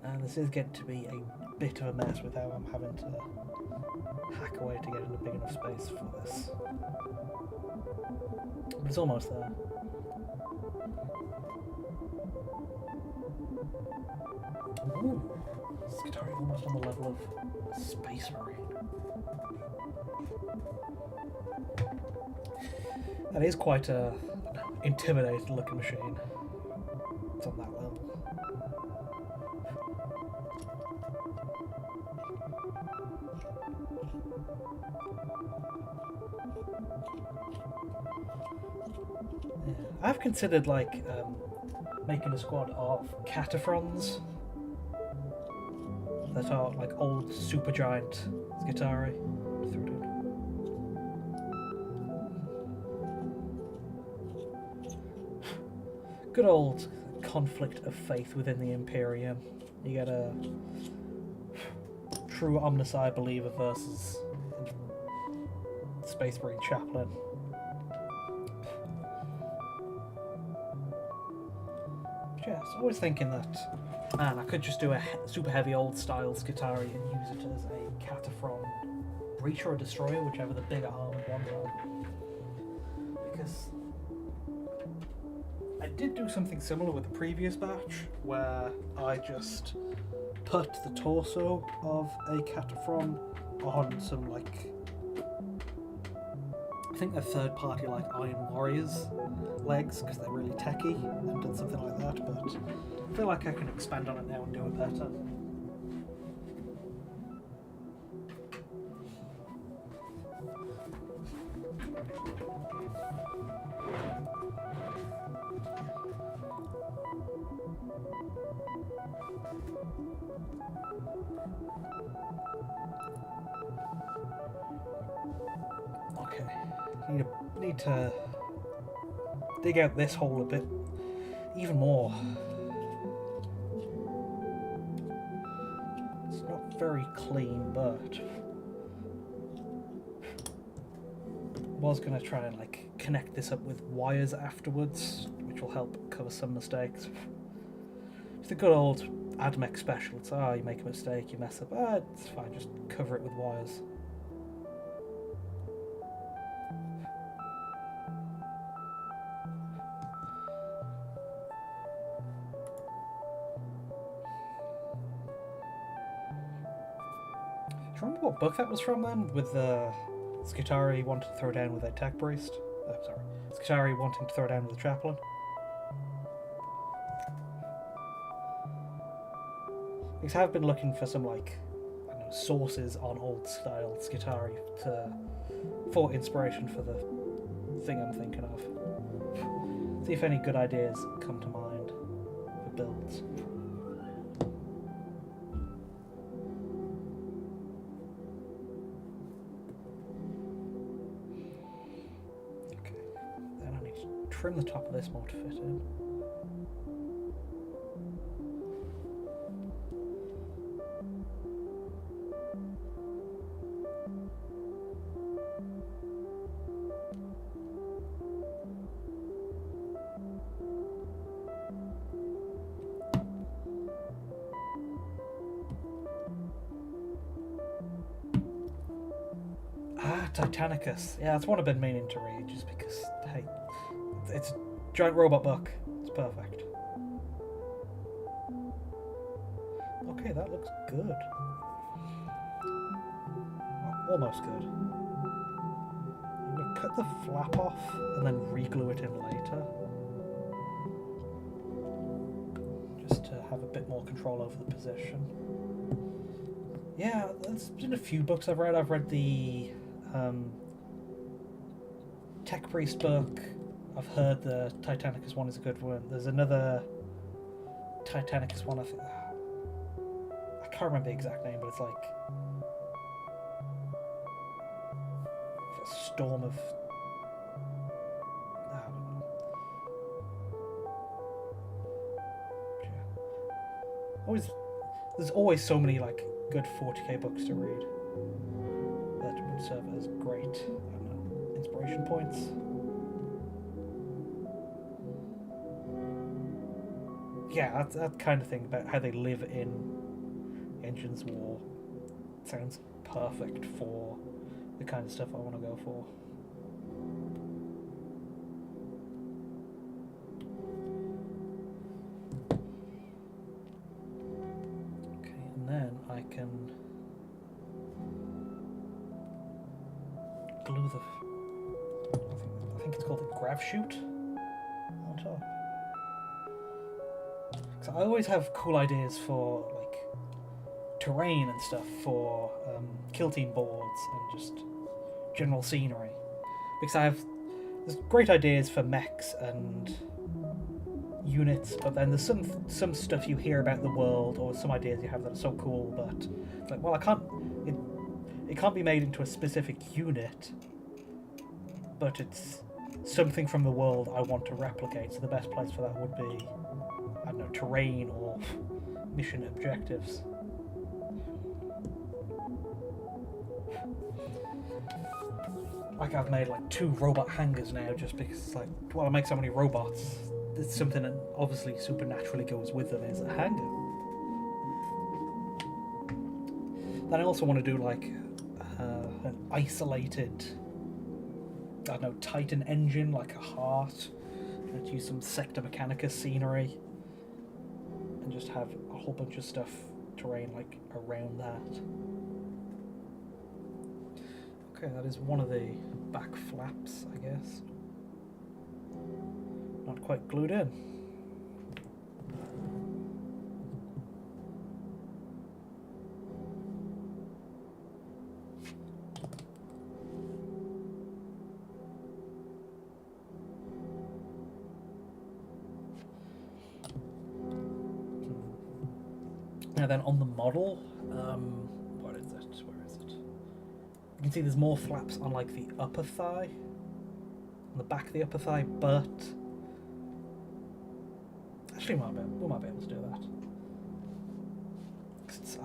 And this is getting to be a bit of a mess with how I'm having to hack away to get in a big enough space for this. But it's almost there. Ooh, Skitarii almost on the level of Space Marine. That is quite a intimidating looking machine. It's on that level. Yeah. I've considered like making a squad of Cataphrons that are like old supergiant Skitarii. Good old conflict of faith within the Imperium. You get a true Omnicide believer versus Space Marine chaplain. But yeah, I was always thinking that, man, I could just do a super heavy old style Skitarii and use it as a Cataphron breacher or destroyer, whichever the bigger armored ones are. Because I did do something similar with the previous batch, where I just put the torso of a Cataphren on some, like, I think they're third-party, like, Iron Warriors legs, because they're really techy, and done something like that, but I feel like I can expand on it now and do it better. Okay, need to dig out this hole a bit even more. It's not very clean, but was going to try and like connect this up with wires afterwards, which will help cover some mistakes. It's the good old AdMech special. It's, you make a mistake, you mess up, it's fine, just cover it with wires. Do you remember what book that was from then? With the Skitarii wanting to throw down with a tech priest? Skitarii wanting to throw down with a chaplain? Because I've been looking for some, like, I don't know, sources on old style Skitarii for inspiration for the thing I'm thinking of. See if any good ideas come to mind for builds. Okay, then I need to trim the top of this more to fit in. Titanicus. Yeah, that's one I've been meaning to read just because, hey, it's a giant robot book. It's perfect. Okay, that looks good. Oh, almost good. I'm going to cut the flap off and then re-glue it in later. Just to have a bit more control over the position. Yeah, there's been a few books I've read. I've read the Tech Priest book. I've heard the Titanicus one is a good one. There's another Titanicus one, I think. I can't remember the exact name, but it's like a storm of. I don't know. Yeah. There's always so many like good 40k books to read that would serve as great, I don't know, inspiration points. Yeah, that kind of thing about how they live in Engines War sounds perfect for the kind of stuff I want to go for. Okay, and then I can glue the, I think it's called the grav chute on top. So I always have cool ideas for like terrain and stuff for kill team boards and just general scenery, because there's great ideas for mechs and units, but then there's some stuff you hear about the world or some ideas you have that are so cool, but it's like, well, it can't be made into a specific unit, but it's something from the world I want to replicate, so the best place for that would be, I don't know, terrain or mission objectives. Like I've made like 2 robot hangars now just because it's like, well, I make so many robots, it's something that obviously supernaturally goes with them is a hangar. Then I also want to do like an isolated, I don't know, Titan engine, like a heart Let's use some Sector Mechanicus scenery and just have a whole bunch of stuff, terrain like around that. Okay, that is one of the back flaps, I guess. Not quite glued in. Now then, on the model, what is it? Where is it? You can see there's more flaps on like the upper thigh, on the back of the upper thigh, but actually we might be able to do that.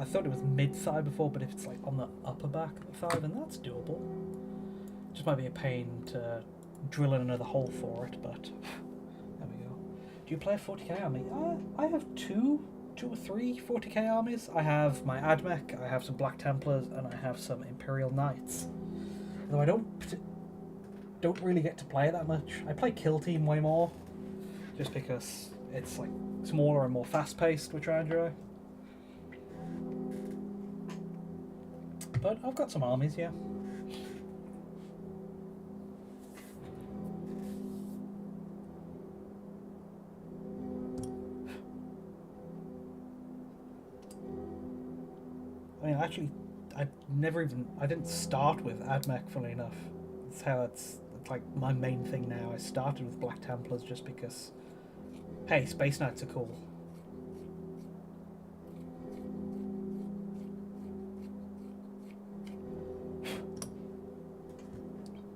I thought it was mid-thigh before, but if it's like on the upper back of the thigh, then that's doable. Just might be a pain to drill in another hole for it, but there we go. Do you play a 40k army? I have two or three 40k armies. I have my Admech, I have some Black Templars, and I have some Imperial Knights. Though I don't really get to play that much. I play Kill Team way more, just because it's like smaller and more fast-paced, which I enjoy. But I've got some armies, yeah. I mean, actually, I didn't start with Admech, funnily enough. That's how it's like my main thing now. I started with Black Templars just because, hey, Space Knights are cool.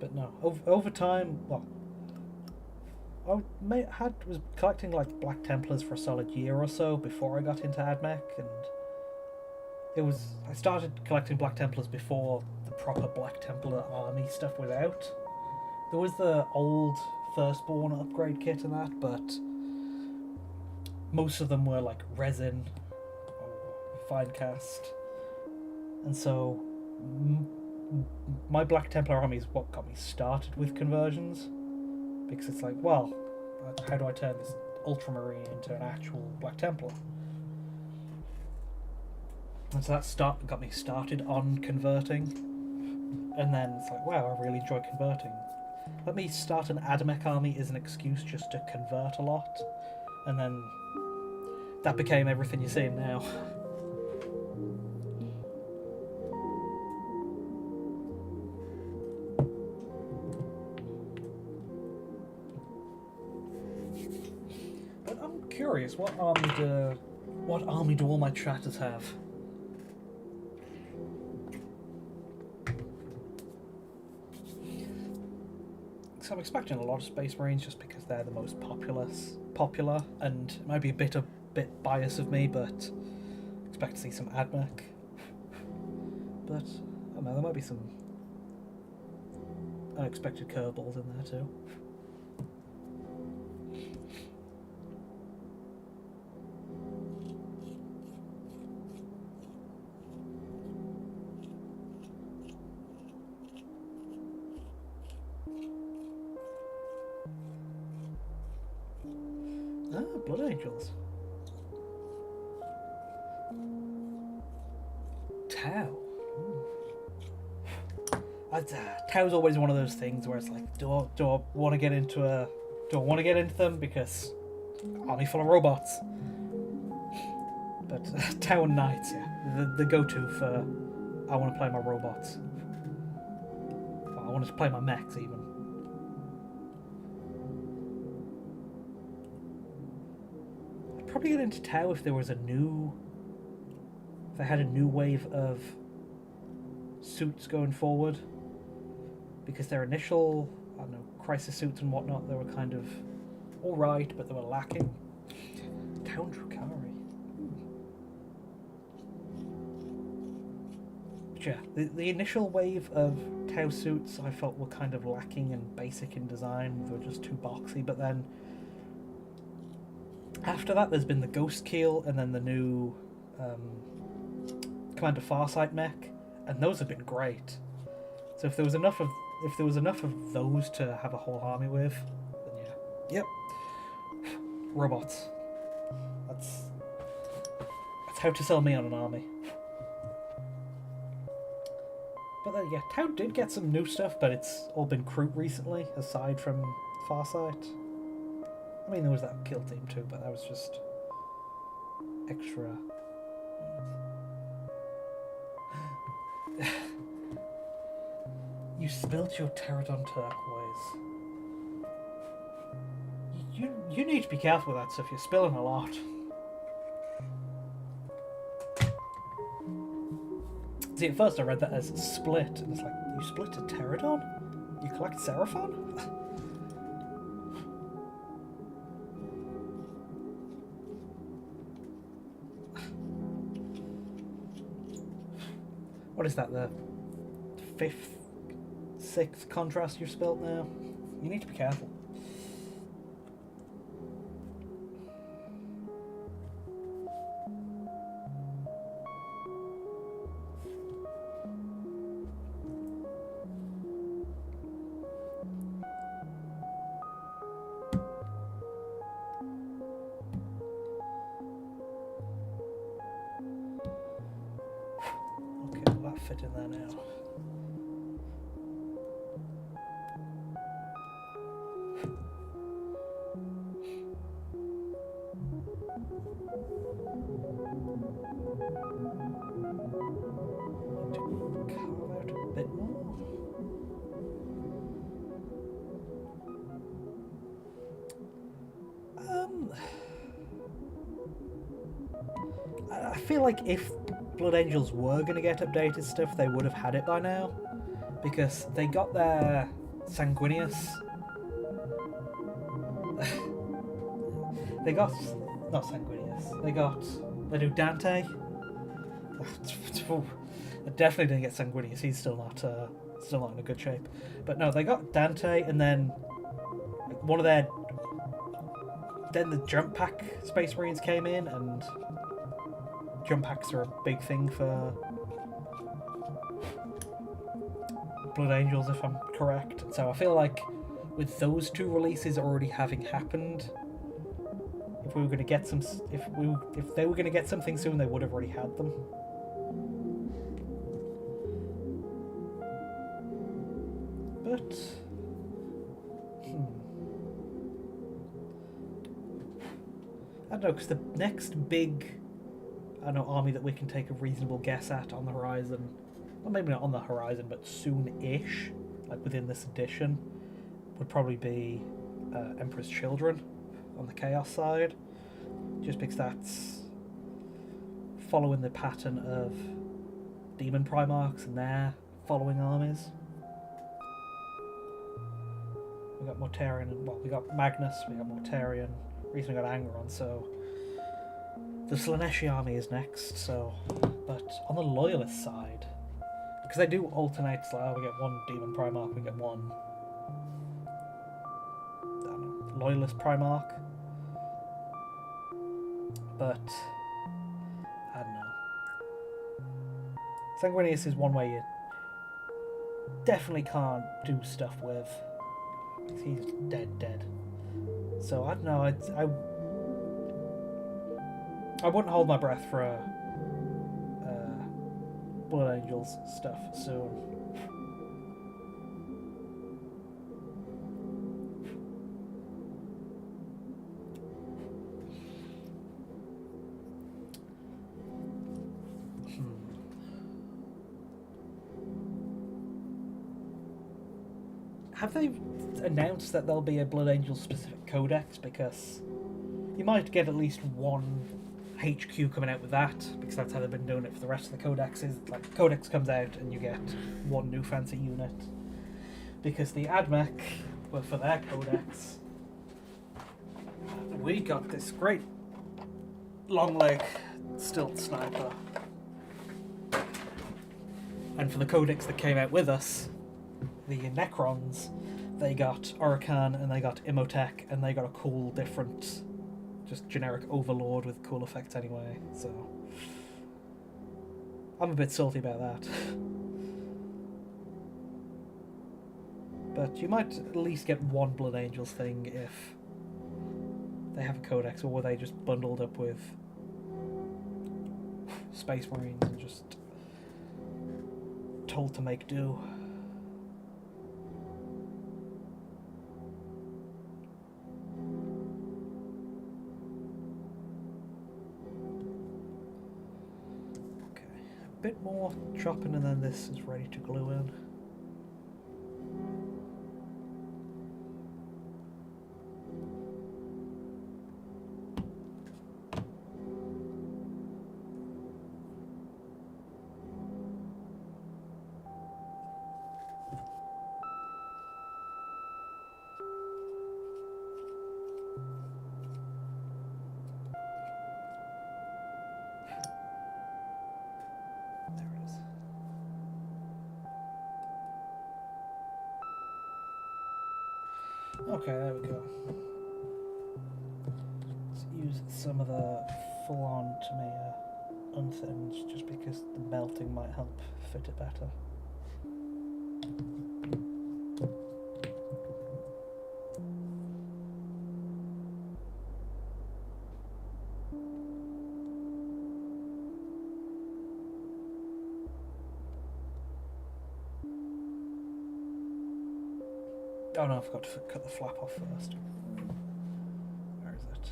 But no, over time, well, I was collecting like Black Templars for a solid year or so before I got into Admech, and I started collecting Black Templars before the proper Black Templar army stuff was out. There was the old Firstborn upgrade kit and that, but most of them were like resin or fine cast, and so my Black Templar army is what got me started with conversions, because it's like, well, how do I turn this Ultramarine into an actual Black Templar? And so that got me started on converting, and then it's like, wow, I really enjoy converting. Let me start an Admech army as an excuse just to convert a lot, and then that became everything you're seeing now. But I'm curious, what army do all my chatters have? So I'm expecting a lot of Space Marines just because they're the most popular, and it might be a bit bias of me, but expect to see some Admech. But I don't know, there might be some unexpected curveballs in there too. Blood Angels. Tau. Tau's always one of those things where it's like, do I want to get into them because army full of robots? But Tau and Knights, yeah, the go-to for I want to play my robots. I want to play my mechs even. Probably get into Tau if there was if they had a new wave of suits going forward, because their initial, I don't know, crisis suits and whatnot, they were kind of alright, but they were lacking. Tau and Skitarii. But yeah, the initial wave of Tau suits I felt were kind of lacking and basic in design. They were just too boxy, but then after that, there's been the Ghost Keel, and then the new Commander Farsight mech, and those have been great. So if there was enough of those to have a whole army with, then yeah, yep. robots. That's how to sell me on an army. But then, yeah, Tau did get some new stuff, but it's all been Kroot recently, aside from Farsight. I mean, there was that kill team too, but that was just extra. You spilled your Pterodon turquoise. You need to be careful with that stuff. You're spilling a lot. See, at first I read that as split, and it's like, you split a Pterodon? You collect Seraphon? What is that, the 5th, 6th contrast you've spilt now? You need to be careful. Fit in there now. Carve out a bit more. I feel like if Blood Angels were going to get updated stuff, they would have had it by now, because they got their Sanguinius. They got not Sanguinius. They got the new Dante. They definitely didn't get Sanguinius. He's still not in a good shape. But no, they got Dante, and then one of their. Then the Jump Pack Space Marines came in, and Jump Packs are a big thing for Blood Angels, if I'm correct. So I feel like with those two releases already having happened, if we were going to get some, if they were going to get something soon, they would have already had them. But I don't know, because the next big army that we can take a reasonable guess at on the horizon, well, maybe not on the horizon, but soon-ish, like within this edition, would probably be Emperor's Children on the Chaos side, just because that's following the pattern of Demon Primarchs and their following armies. We got Mortarion, and we got Magnus, we got Mortarion, recently got Angron, so the Slaneshi army is next. So, but on the Loyalist side, because they do alternate, so we get one Demon Primarch, we get one Loyalist Primarch, but I don't know. Sanguinius is one way you definitely can't do stuff with. He's dead. So I don't know. I wouldn't hold my breath for a Blood Angels stuff soon. Have they announced that there'll be a Blood Angel specific codex? Because you might get at least one HQ coming out with that, because that's how they've been doing it for the rest of the codexes. Like, the codex comes out and you get one new fancy unit. Because the AdMech, well, for their codex, we got this great long leg stilt sniper. And for the codex that came out with us, the Necrons, they got Oracan and they got Imhotep, and they got a cool different, just generic Overlord with cool effects anyway, so I'm a bit salty about that. But you might at least get one Blood Angels thing if they have a codex, or were they just bundled up with Space Marines and just told to make do? Okay, a bit more chopping and then this is ready to glue in. Okay, there we go. Let's use some of the full-on Tamiya unthinned just because the melting might help fit it better. Oh no, I forgot to cut the flap off first. Where is it?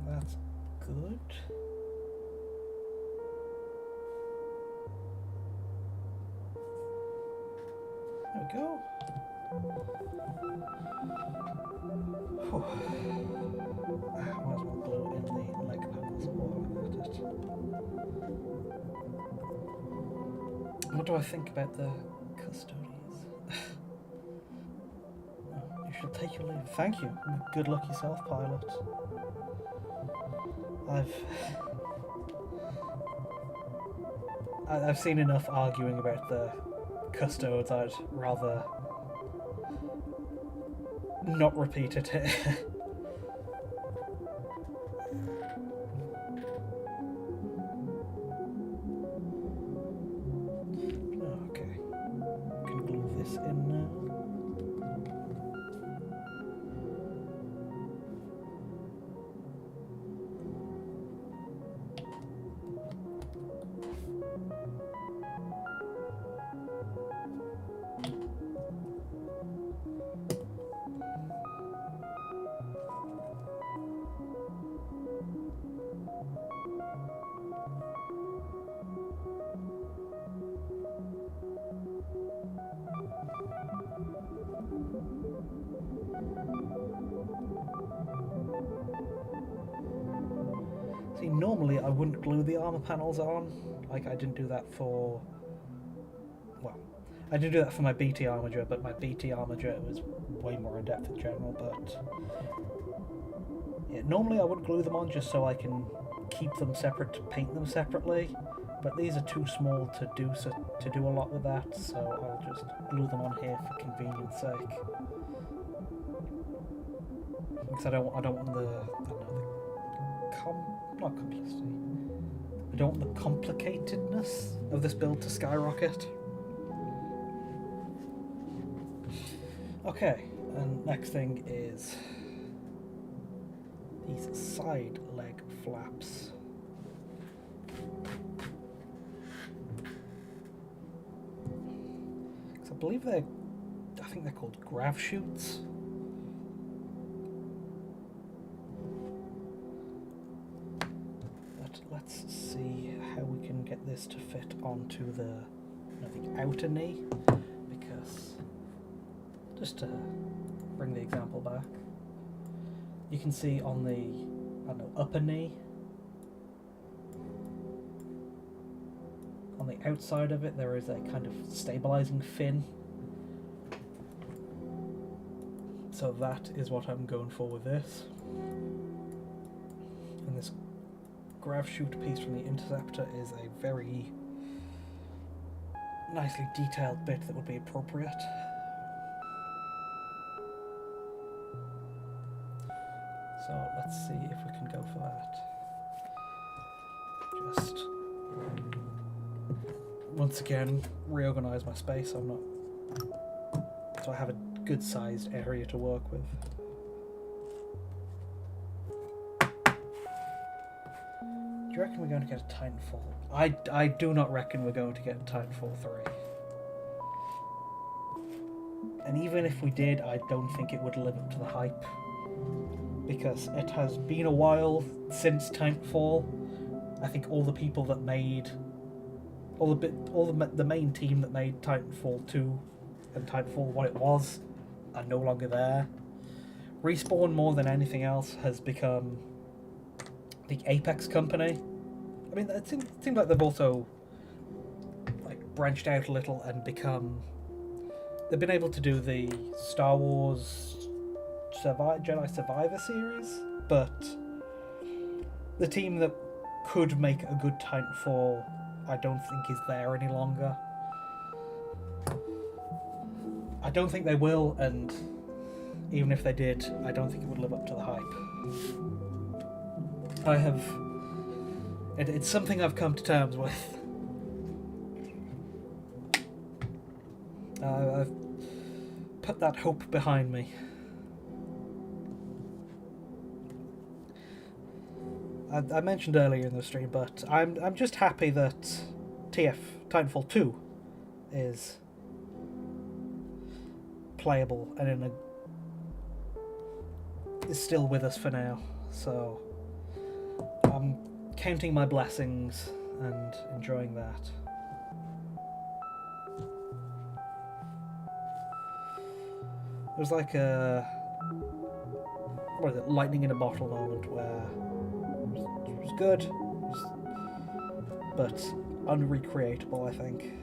That's good. There we go. Whew. Might as well glue in the leg panels while I'm at it. What do I think about the custodies? You should take your leave. Thank you. Good luck yourself, pilot. I've seen enough arguing about the custodes. I'd rather not repeat it. Okay, can glue this in now. See, normally I wouldn't glue the armor panels on. Like, I didn't do that for... Well, I didn't do that for my BT Armiger, but my BT Armiger was way more in-depth in general, but... Yeah, normally I would glue them on just so I can keep them separate to paint them separately, but these are too small to do a lot with that, so I'll just glue them on here for convenience sake. Because I don't want not complexity. I don't want the complicatedness of this build to skyrocket. Okay, and next thing is these side leg flaps. I believe I think they're called grav chutes. But let's see how we can get this to fit onto the outer knee, because just to bring the example back, you can see on the upper knee, on the outside of it there is a kind of stabilizing fin. So that is what I'm going for with this. And this grav chute piece from the Interceptor is a very nicely detailed bit that would be appropriate. So let's see if we can go for that. Just once again reorganize my space so I have a good sized area to work with. Do you reckon we're going to get a Titanfall? I do not reckon we're going to get a Titanfall 3. And even if we did, I don't think it would live up to the hype, because it has been a while since Titanfall. I think all the people that made the main team that made Titanfall 2 and Titanfall what it was are no longer there. Respawn, more than anything else, has become the Apex company. I mean, it seems like they've also branched out a little and they've been able to do the Star Wars Jedi Survivor series, but the team that could make a good Titanfall, I don't think is there any longer. I don't think they will, and even if they did, I don't think it would live up to the hype. It's something I've come to terms with. I've put that hope behind me. I mentioned earlier in the stream, but I'm just happy that Titanfall 2 is playable and is still with us for now. So I'm counting my blessings and enjoying that. There's like a lightning in a bottle moment where it was good, but unrecreatable, I think.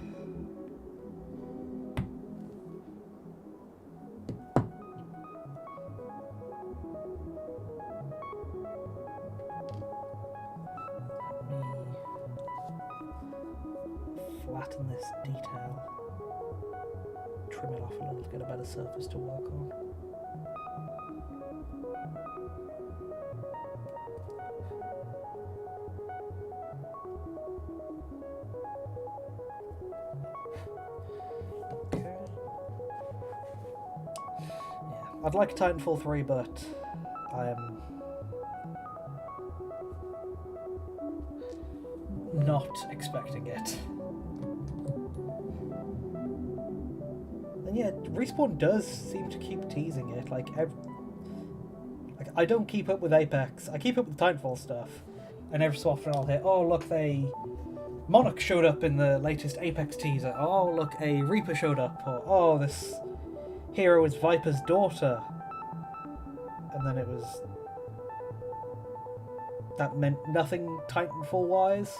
Flatten this detail, trim it off a little to get a better surface to work on. Okay. Yeah, I'd like a Titanfall 3, but I am not expecting it. And yeah, Respawn does seem to keep teasing it. I don't keep up with Apex. I keep up with Titanfall stuff, and every so often I'll hear, "Oh look, Monarch showed up in the latest Apex teaser. Oh look, a Reaper showed up. Or oh, this hero is Viper's daughter." And then that meant nothing Titanfall wise.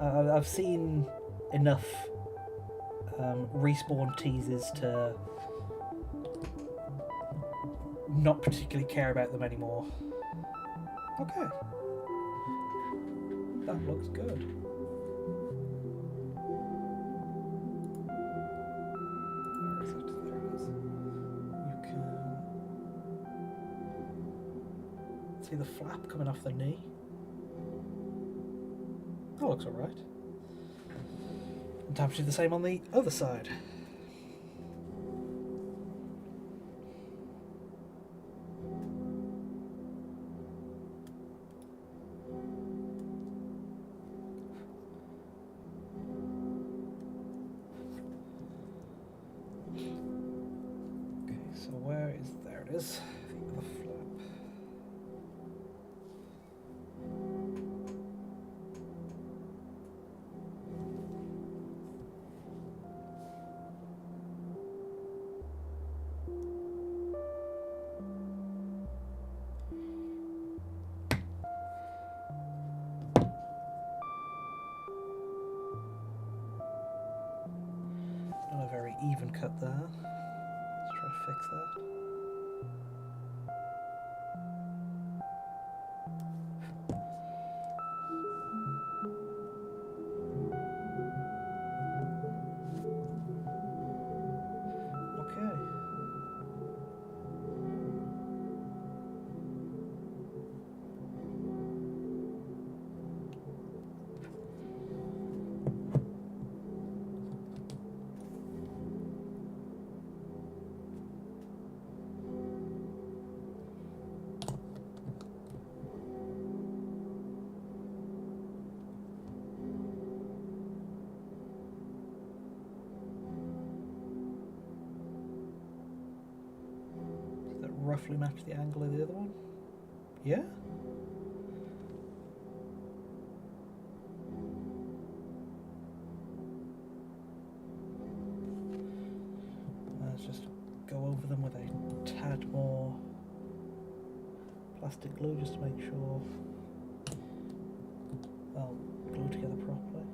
I've seen enough respawn teasers to not particularly care about them anymore. Okay. That looks good. Where is it? There it is. You can see the flap coming off the knee. That looks alright. And time to do the same on the other side. Okay, so where is... there it is. The other flap. Not a very even cut there. Let's try to fix that. Okay. Does that roughly match the angle of the other one? Yeah? Let's just go over them with a tad more plastic glue just to make sure they'll glue together properly.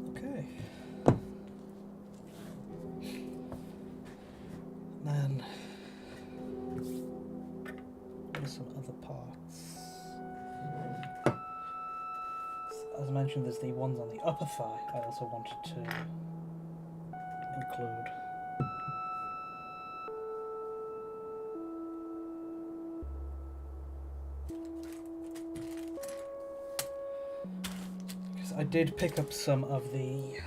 Okay. Then what are some other parts? As I mentioned, there's the ones on the upper thigh I also wanted to include. Because I did pick up some of the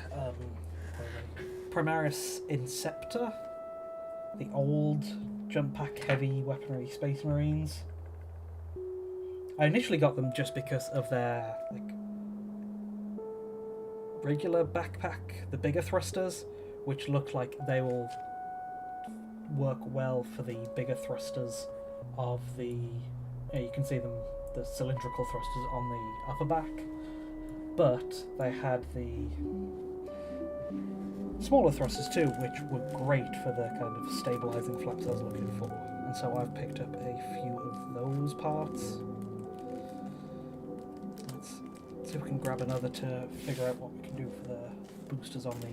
Primaris Inceptor, the old jump pack heavy weaponry Space Marines. I initially got them just because of their regular backpack, the bigger thrusters, which look like they will work well for the bigger thrusters of the... yeah, you can see them, the cylindrical thrusters on the upper back, but they had the smaller thrusters too, which were great for the kind of stabilizing flaps I was looking for, and so I've picked up a few of those parts. Let's see if we can grab another to figure out what we can do for the boosters on the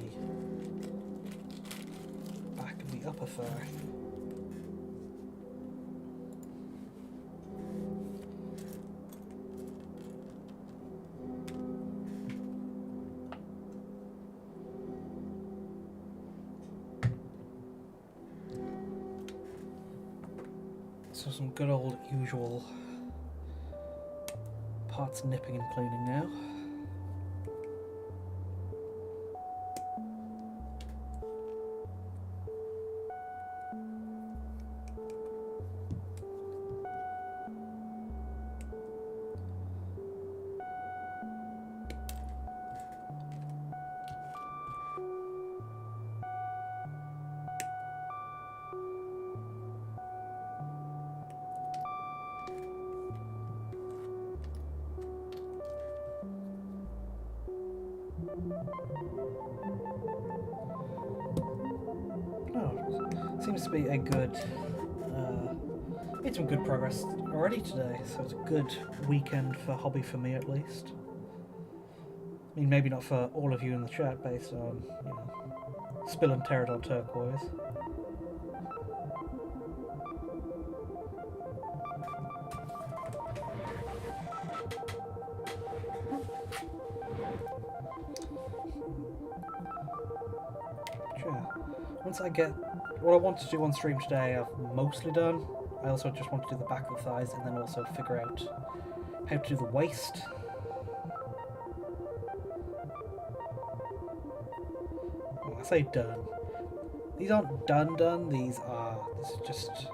back of the upper thigh. So some good old usual parts nipping and cleaning now. Oh, seems to be a good Made some good progress already today, so it's a good weekend for hobby for me at least. I mean, maybe not for all of you in the chat based on, you know, spilling Pterodon turquoise. Sure. Once I get what I want to do on stream today, I've mostly done. I also just want to do the back of the thighs and then also figure out how to do the waist. Well, I say done. These aren't done. This is just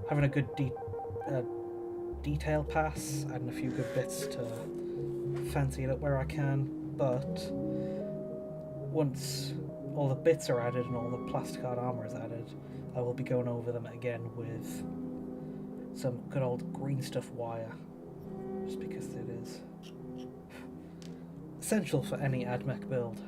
having a good detail pass, adding a few good bits to fancy it up where I can. But once all the bits are added and all the plasticard armor is added, I will be going over them again with some good old green stuff wire, just because it is essential for any AdMech build.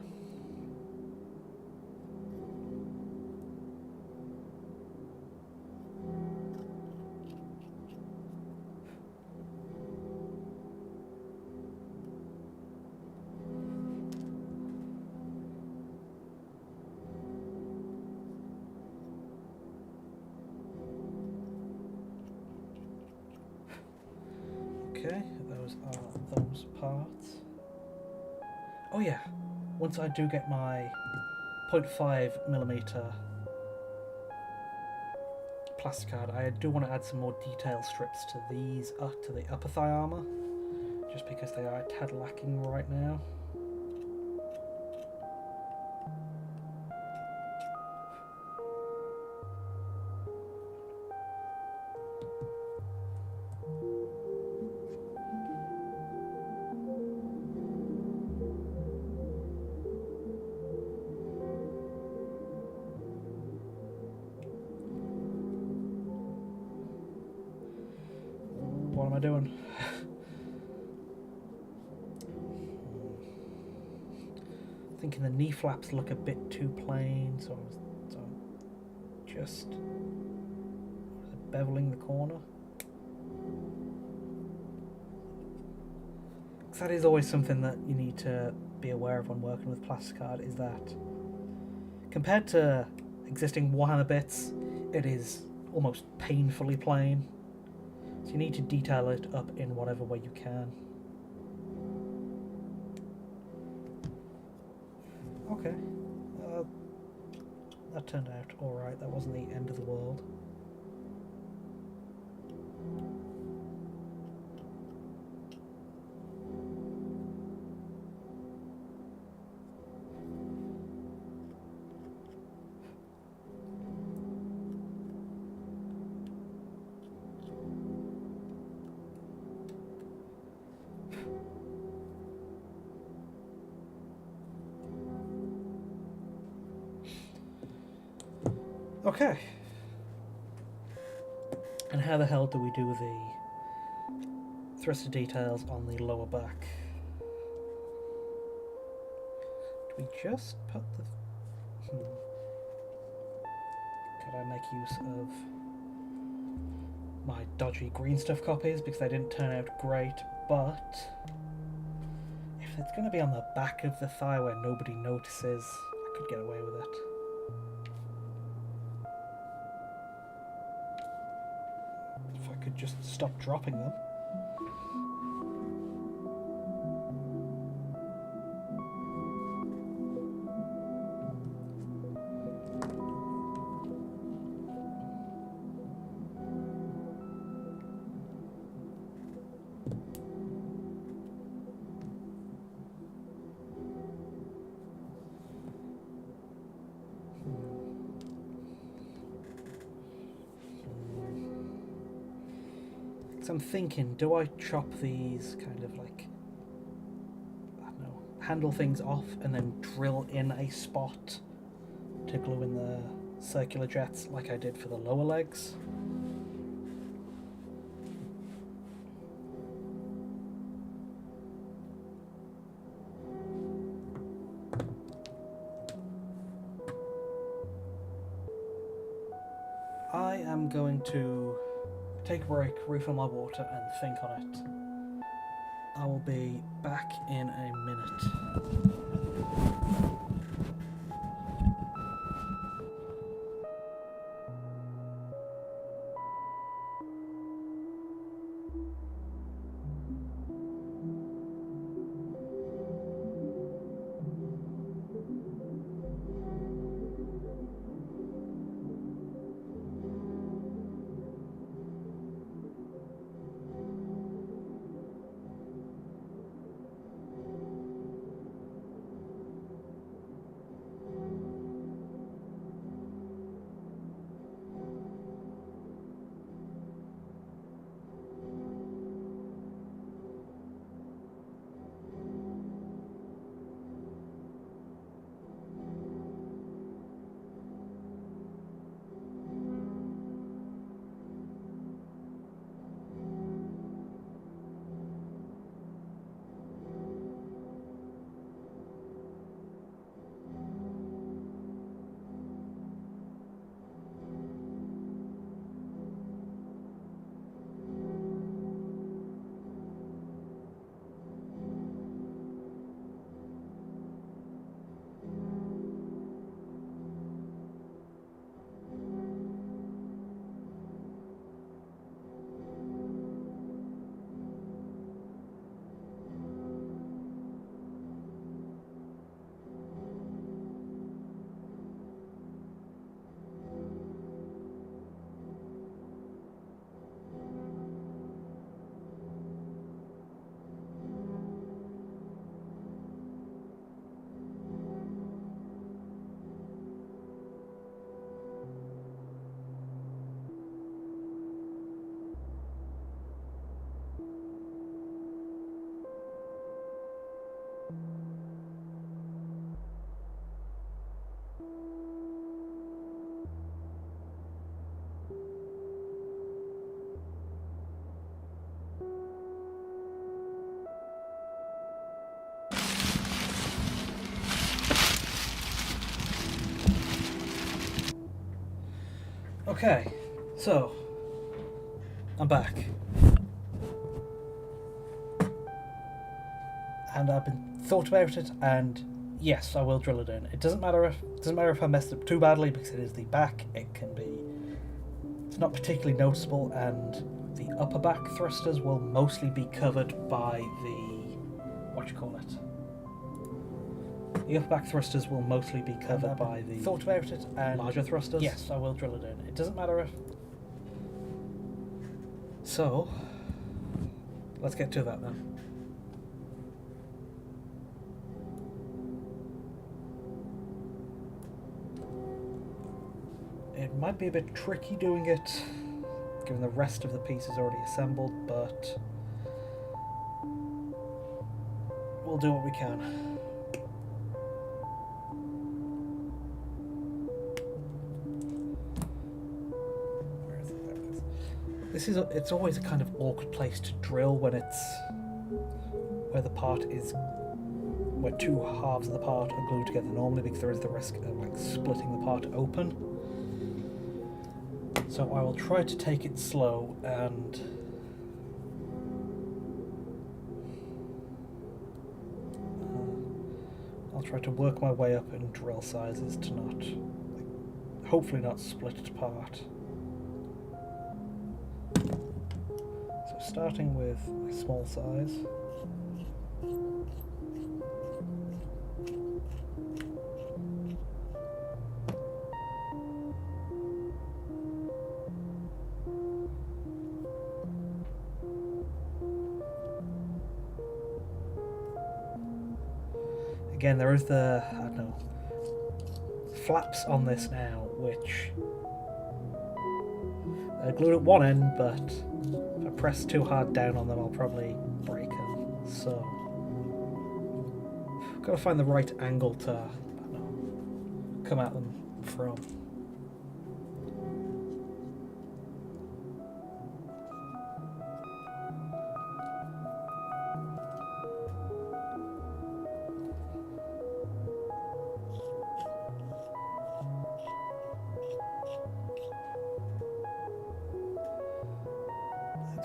Okay, those are those parts. Oh yeah, once I do get my 0.5mm plasticard, I do want to add some more detail strips to these, to the upper thigh armor, just because they are a tad lacking right now. What am I doing? Thinking the knee flaps look a bit too plain, so I'm just beveling the corner. Because that is always something that you need to be aware of when working with plasticard, is that compared to existing Warhammer bits, it is almost painfully plain. So you need to detail it up in whatever way you can. Okay. That turned out alright. That wasn't the end of the world. Okay. And how the hell do we do the thruster details on the lower back? Do we just put the... Could I make use of my dodgy green stuff copies because they didn't turn out great, but if it's going to be on the back of the thigh where nobody notices, I could get away with it. If I could just stop dropping them. So I'm thinking, do I chop these kind of like, I don't know, handle things off and then drill in a spot to glue in the circular jets like I did for the lower legs? I am going to take a break, refill my water, and think on it. I will be back in a minute. Okay, so I'm back, and I've been thought about it, and yes, I will drill it in. It doesn't matter if I messed up too badly, because it is the back. It's not particularly noticeable, and the upper back thrusters will mostly be covered by the upper back thrusters will mostly be covered by the thought about it and larger thrusters. Yes, I will drill it in. It doesn't matter if. So, let's get to that then. It might be a bit tricky doing it, given the rest of the piece is already assembled, but we'll do what we can. It's always a kind of awkward place to drill when where two halves of the part are glued together normally, because there is the risk of like splitting the part open. So I will try to take it slow, and I'll try to work my way up in drill sizes to hopefully not split it apart. Starting with a small size. Again, there is the, flaps on this now, which are glued at one end, but if I press too hard down on them, I'll probably break them. So, I've got to find the right angle to come at them from.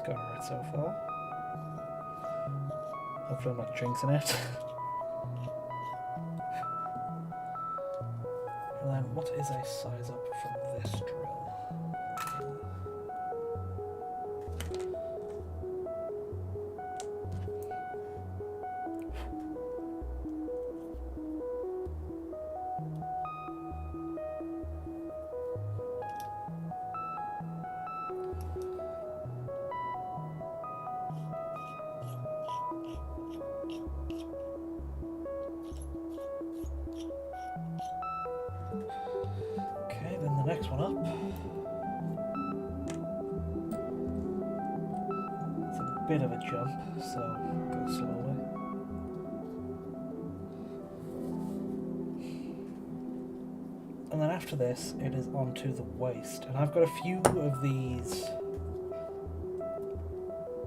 It's going alright so far. Hopefully I'm not jinxing it. And then what is a size up from this drill? Next one up. It's a bit of a jump, so go slowly. And then after this, it is onto the waist. And I've got a few of these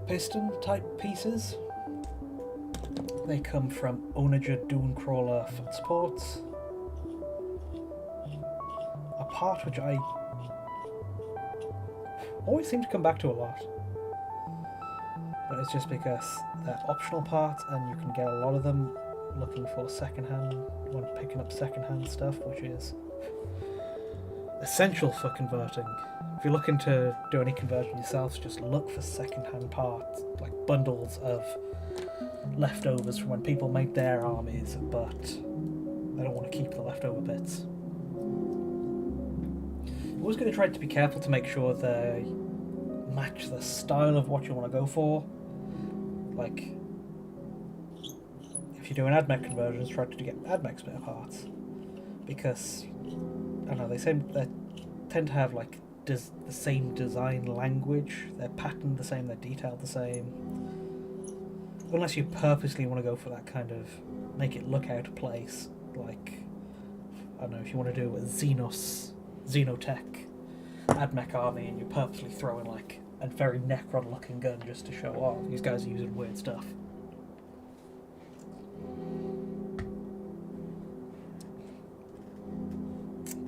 piston type pieces. They come from Armiger Crawler foot supports. Part which I always seem to come back to a lot, but it's just because they're optional parts and you can get a lot of them looking for secondhand when picking up secondhand stuff, which is essential for converting. If you're looking to do any conversion yourself, just look for secondhand parts, like bundles of leftovers from when people made their armies, but they don't want to keep the leftover bits. Always going to try to be careful to make sure they match the style of what you want to go for. Like, if you're doing AdMech conversions, try to get AdMech spare parts, because I don't know, they tend to have like the same design language. They're patterned the same, they're detailed the same. Unless you purposely want to go for that kind of make it look out of place. Like, I don't know, if you want to do a Xenotech AdMech army and you purposely throw in like a very Necron looking gun just to show off these guys are using weird stuff.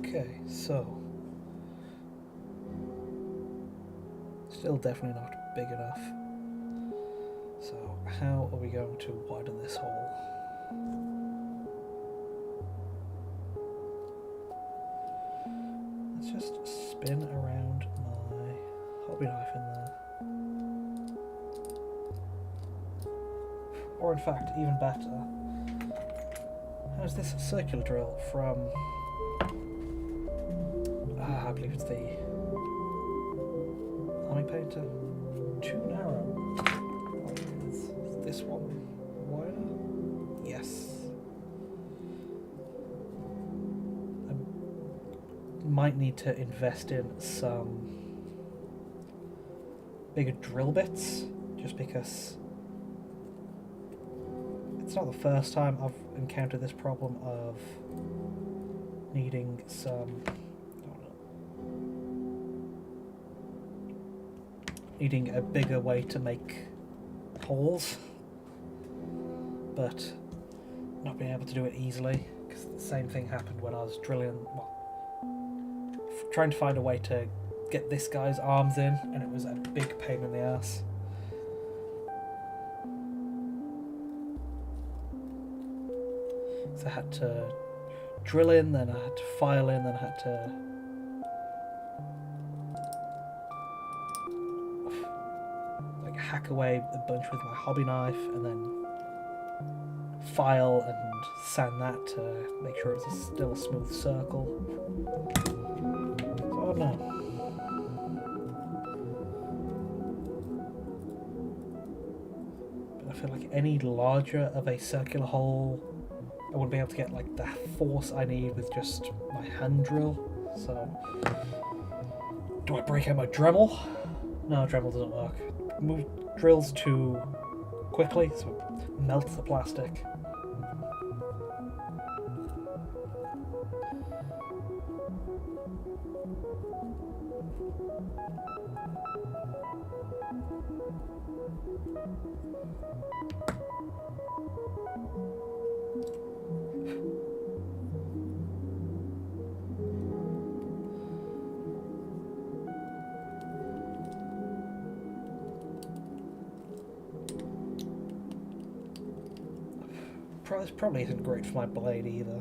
Okay, so still definitely not big enough. So how are we going to widen this hole? Let's just spin around my hobby knife in there. Or in fact, even better, how's this circular drill from, I believe it's the Army Painter? Too narrow. Is this one wider? Yes. Might need to invest in some bigger drill bits, just because it's not the first time I've encountered this problem of needing some, needing a bigger way to make holes, but not being able to do it easily, because the same thing happened when I was drilling, well, trying to find a way to get this guy's arms in, and it was a big pain in the ass. So I had to drill in, then I had to file in, then I had to like hack away a bunch with my hobby knife, and then file and sand that to make sure it's still a smooth circle. Oh no. But I feel like any larger of a circular hole, I wouldn't be able to get like the force I need with just my hand drill. So, do I break out my Dremel? No, Dremel doesn't work. Move drills too quickly, so it melts the plastic. this probably isn't great for my blade either.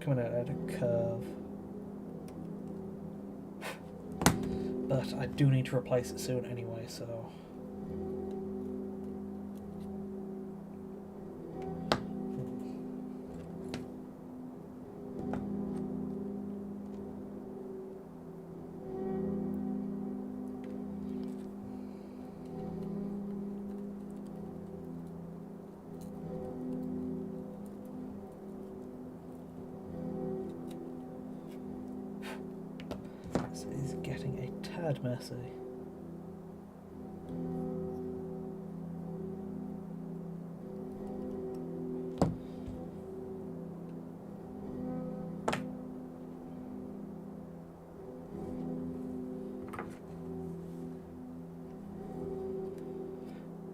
Coming out at a curve. But I do need to replace it soon anyway, so... This is getting a tad messy.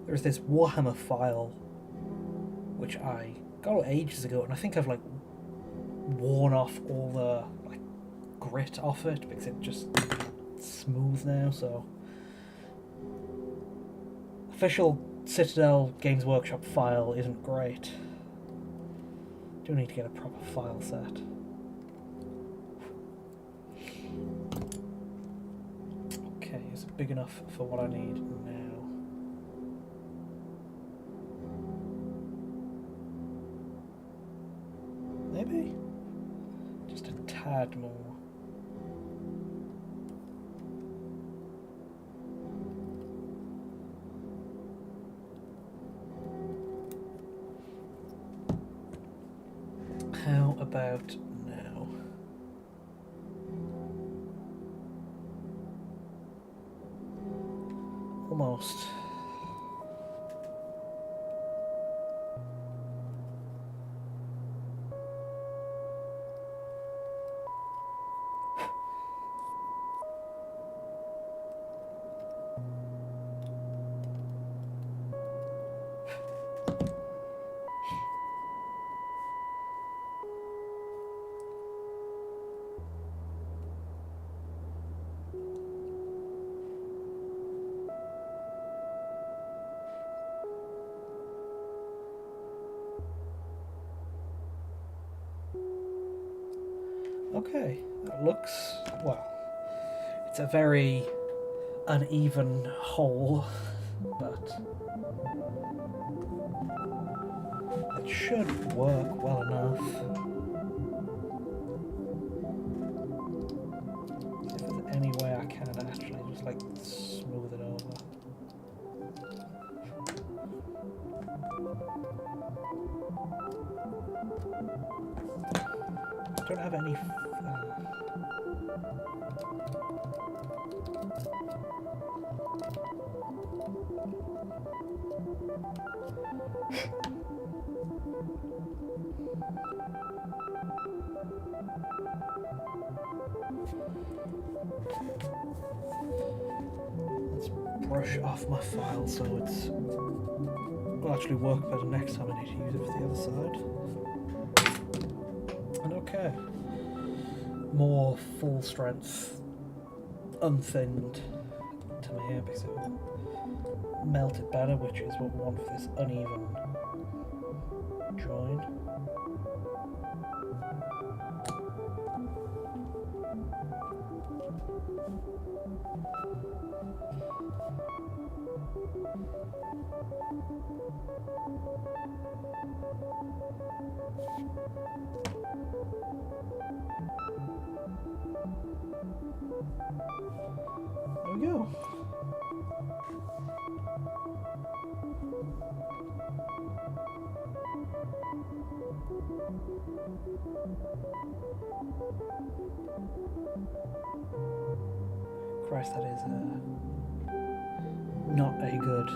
There's this Warhammer file which I got ages ago, and I think I've like worn off all the like grit off it because it's just smooth now. So official Citadel Games Workshop file isn't great. Do need to get a proper file set. Okay, is it big enough for what I need now? Maybe? Just a tad more. How about now? Almost. Okay, that looks, well, it's a very uneven whole, but it should work well enough. If there's any way I can actually just like smooth it over. I don't have any. Let's brush off my file so it's will actually work better next time I need to use it for the other side. And okay, more full strength, unthinned to my hair because it will melt it better, which is what we want for this uneven join. There we go. Christ, that is not a good.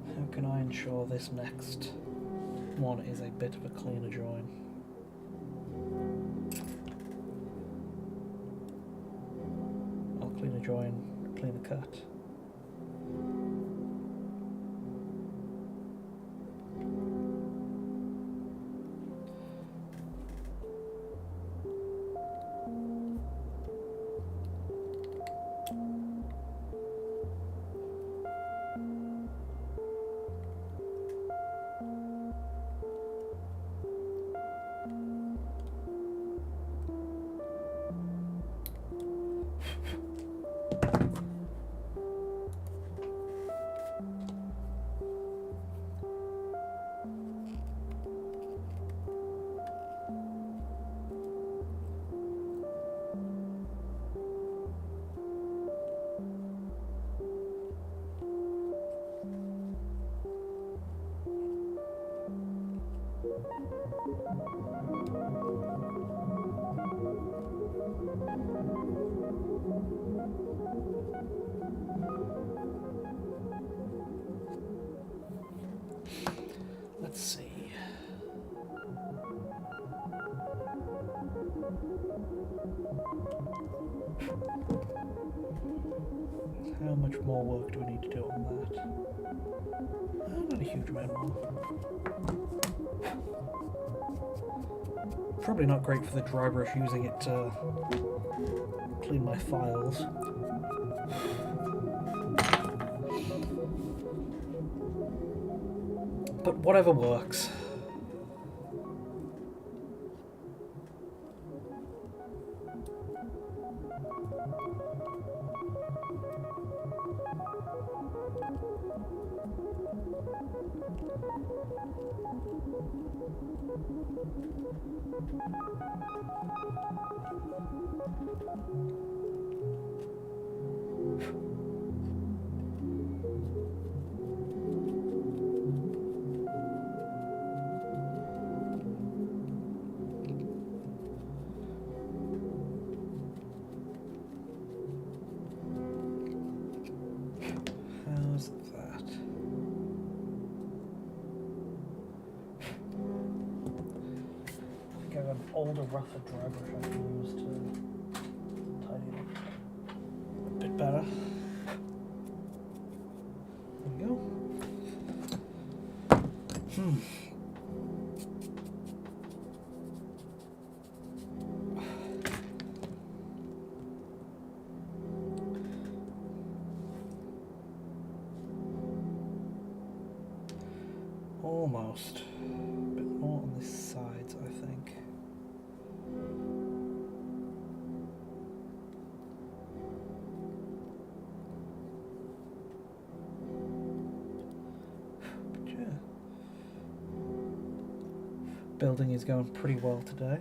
How can I ensure this next one is a bit of a cleaner join? I'll clean a join, clean a cut. Let's see. How much more work do we need to do on that? Not a huge amount more. Probably not great for the dry brush using it to clean my files. But whatever works. How's that? I think I have an older, rougher dry brush I can use to tidy it up a bit better. There we go. Almost. A bit more on the sides, I think. But yeah. Building is going pretty well today.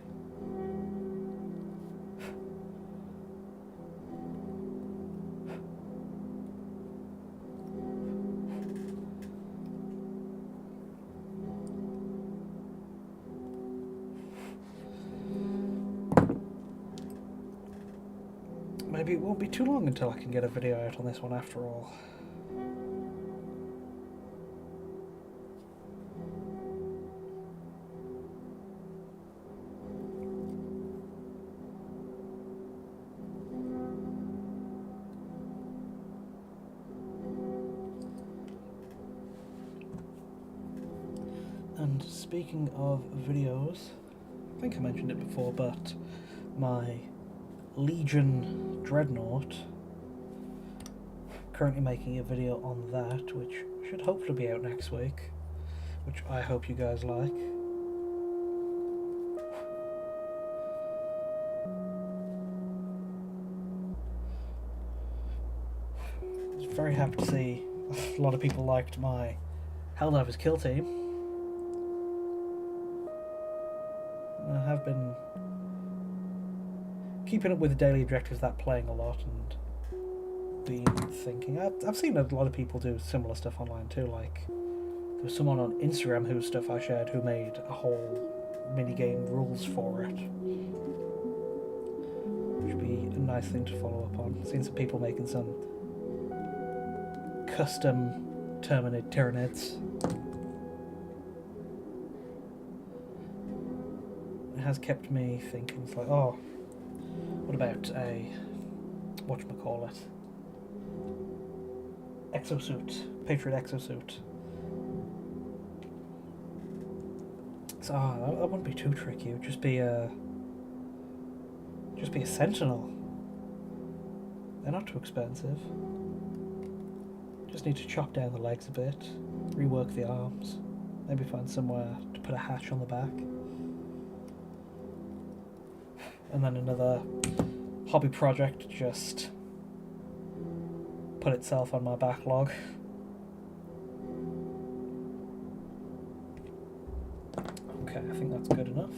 Maybe it won't be too long until I can get a video out on this one after all. And speaking of videos, I think I mentioned it before, but my Legion Dreadnought, currently making a video on that, which should hopefully be out next week, which I hope you guys like. I was very happy to see a lot of people liked my Helldivers kill team. I have been keeping up with the daily objectives, that playing a lot, and been thinking. I've seen a lot of people do similar stuff online too. Like there was someone on Instagram whose stuff I shared who made a whole minigame rules for it, which would be a nice thing to follow up on. I've seen some people making some custom Tyranids. It has kept me thinking. It's like, oh, what about a whatchamacallit? Exosuit. Patriot exosuit. So that wouldn't be too tricky. It would just be a sentinel. They're not too expensive. Just need to chop down the legs a bit, rework the arms, maybe find somewhere to put a hatch on the back. And then another hobby project just put itself on my backlog. Okay, I think that's good enough.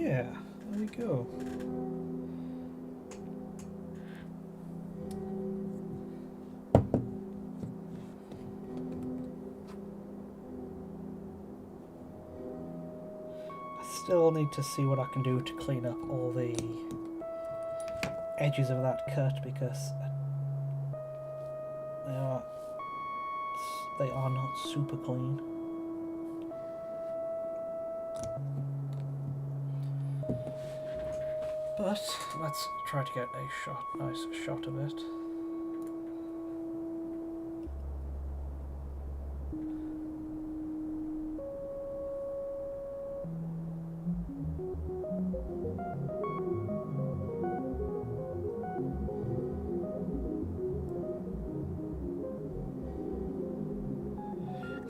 yeah, there we go. I still need to see what I can do to clean up all the edges of that cut because they are not super clean. But let's try to get a nice shot of it.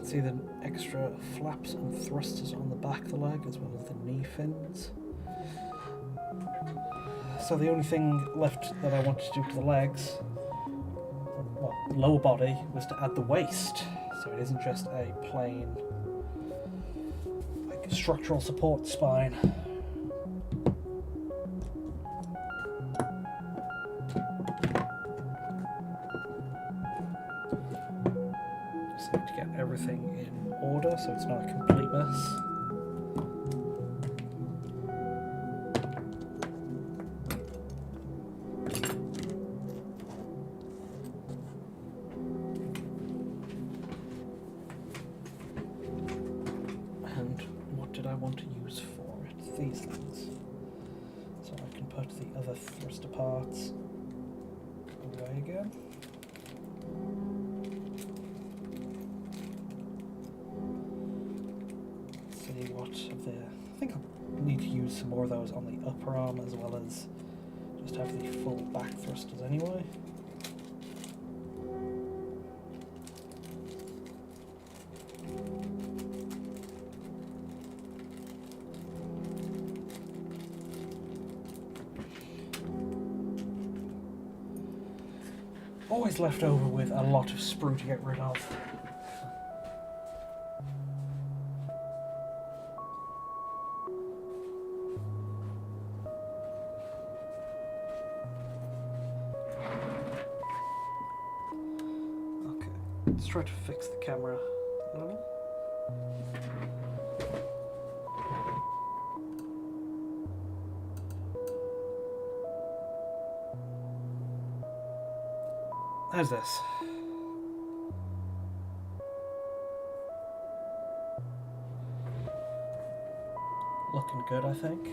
See the extra flaps and thrusters on the back of the leg as well as the knee fins. So the only thing left that I wanted to do to the legs, well, lower body, was to add the waist. So it isn't just a plain like structural support spine. Everything in order so it's not a complete mess. And what did I want to use for it? These things. So I can put the other thruster parts away again. I think I need to use some more of those on the upper arm as well as just have the full back thrusters anyway. Always left over with a lot of sprue to get rid of. Let's try to fix the camera a little. How's this? Looking good, I think.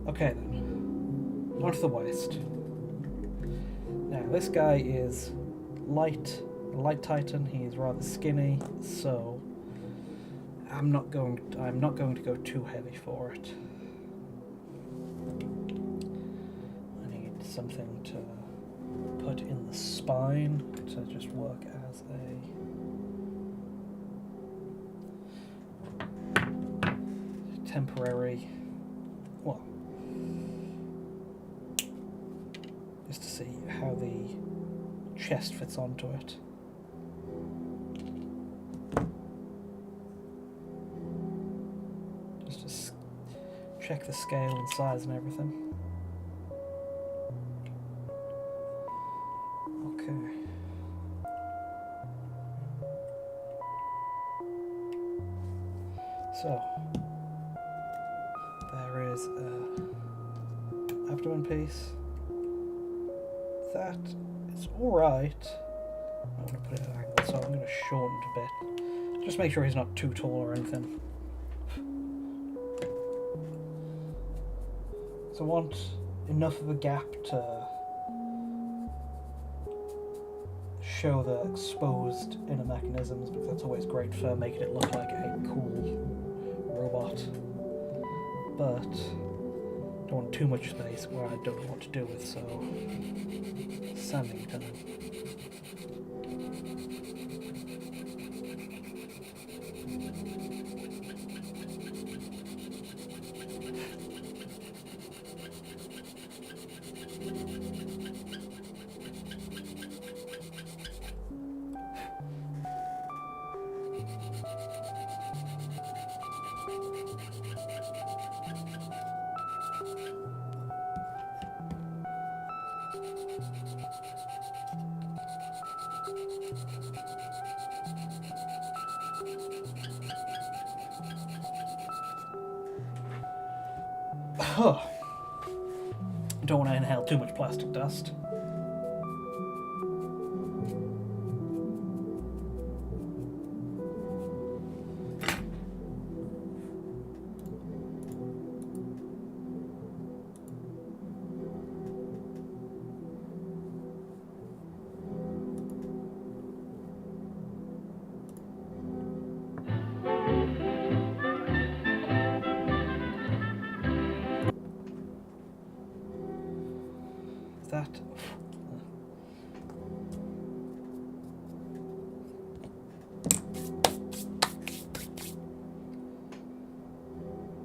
Okay then, onto the waist. Now this guy is light Titan. He is rather skinny, so I'm not going to go too heavy for it. I need something to put in the spine to just work as a temporary, well, just to see how the chest fits onto it. Just to check the scale and size and everything. Okay. So there is a abdomen piece. That is alright. I want to put it at an angle, so I'm going to shorten it a bit. Just make sure he's not too tall or anything. So I want enough of a gap to show the exposed inner mechanisms, because that's always great for making it look like a cool robot. But don't want too much space where I don't know what to do with, so sanding time. Don't want to inhale too much plastic dust.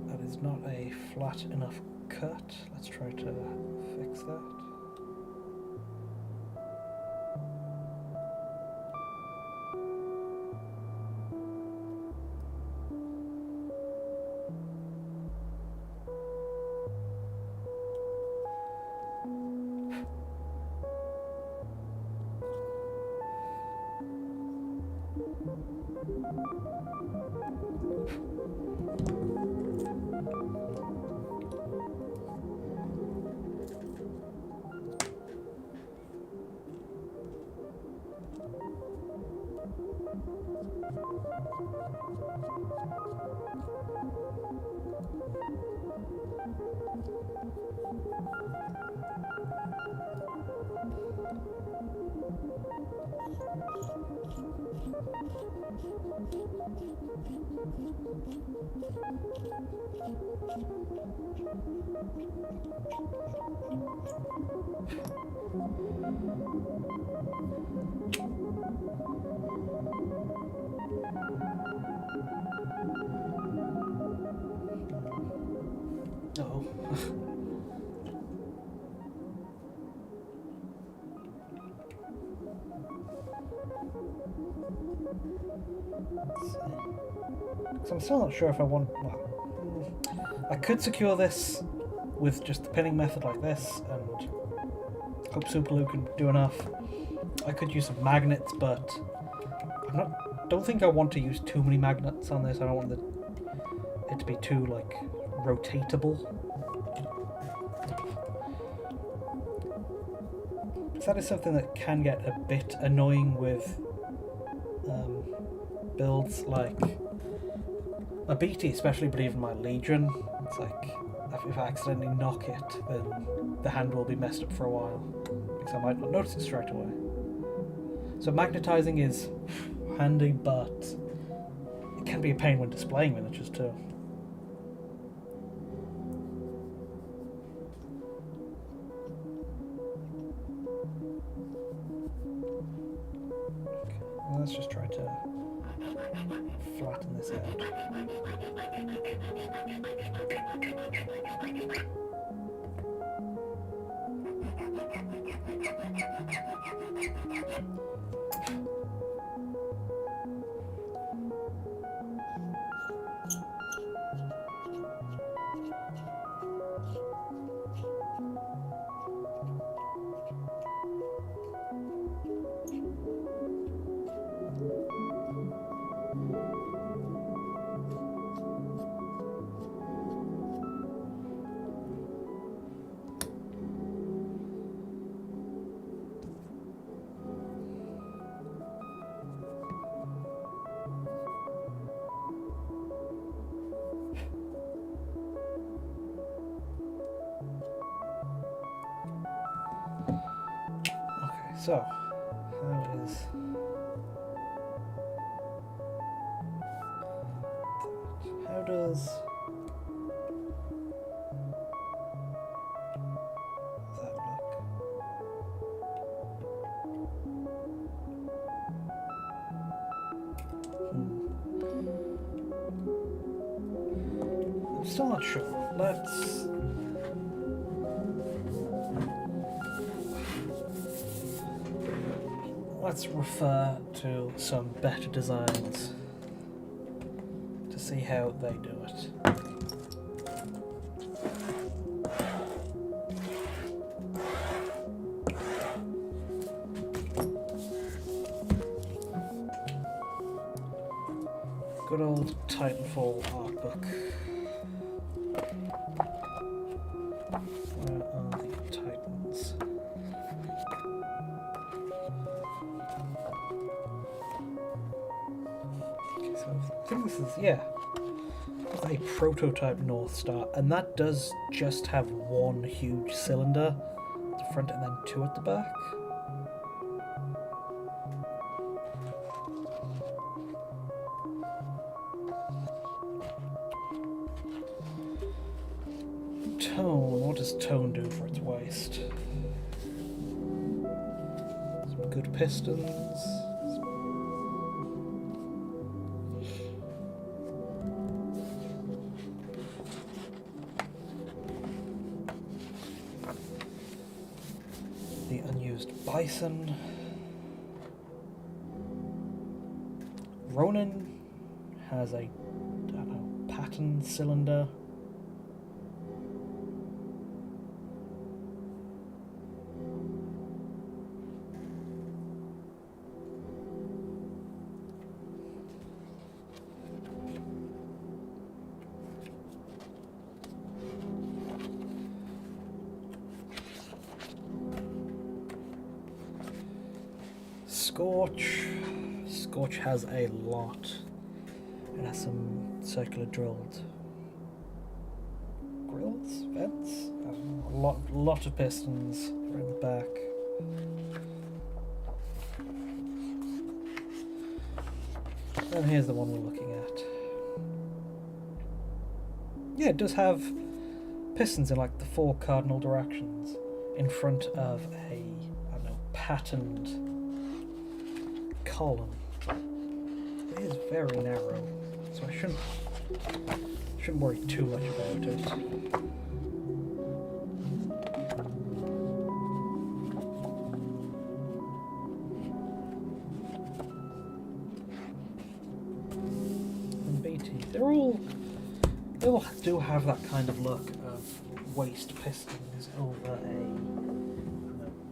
That is not a flat enough cut. Let's try to fix that. Uh-oh. So I'm still not sure if I want... Well, I could secure this with just the pinning method like this and hope Superglue can do enough. I could use some magnets, but don't think I want to use too many magnets on this. I don't want it to be too, like, rotatable. So that is something that can get a bit annoying with builds like my BT, especially, but even my Legion. It's like, if I accidentally knock it, then the hand will be messed up for a while, because I might not notice it straight away. So magnetizing is handy, but it can be a pain when displaying miniatures too. Okay, well, let's just try to flatten this out. So, how does that look? I'm still not sure. Let's refer to some better designs to see how they do it. Good old Titanfall art book. is, yeah, this is a prototype Northstar, and that does just have one huge cylinder at the front and then two at the back. Tone, what does tone do for its waist? Some good pistons. The unused bison. Ronin has a, I don't know, pattern cylinder. Scorch has a lot. It has some circular drilled grills, vents, a lot of pistons in the back. And here's the one we're looking at. Yeah, it does have pistons in like the 4 cardinal directions in front of a, I don't know, patterned column. It is very narrow, so I shouldn't worry too much about it. And BT, they all do have that kind of look of waist pistons over a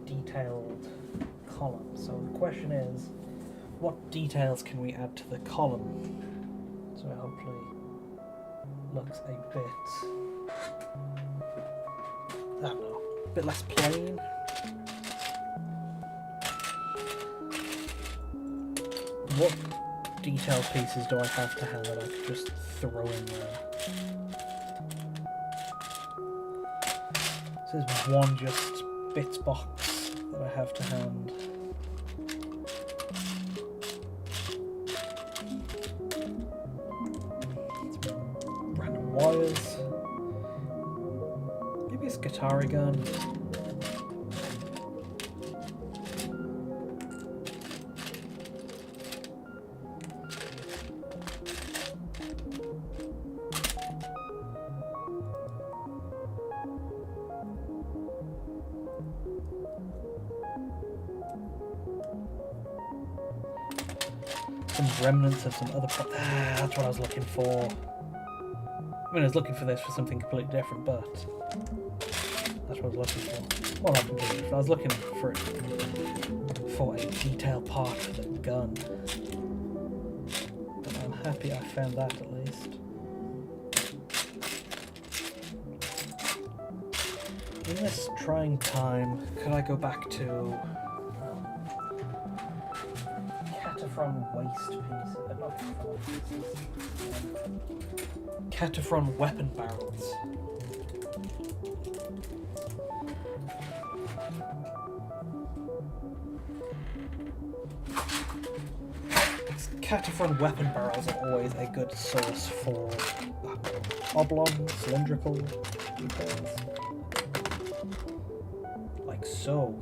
detailed column. So the question is, what details can we add to the column so it hopefully looks a bit, I don't know, a bit less plain? What detailed pieces do I have to hand that I could just throw in there? So there's one just bits box that I have to hand. Wires. Maybe a Skitarii gun. Some remnants of some other that's what I was looking for. I mean, I was looking for this for something completely different, but that's what I was looking for. Well, not completely different. I was looking for a detailed part for the gun. But I'm happy I found that at least. In this trying time, could I go back to Cataphron waist pieces? Not Cataphron weapon barrels. Cataphron weapon barrels are always a good source for oblong, cylindrical details. Like so.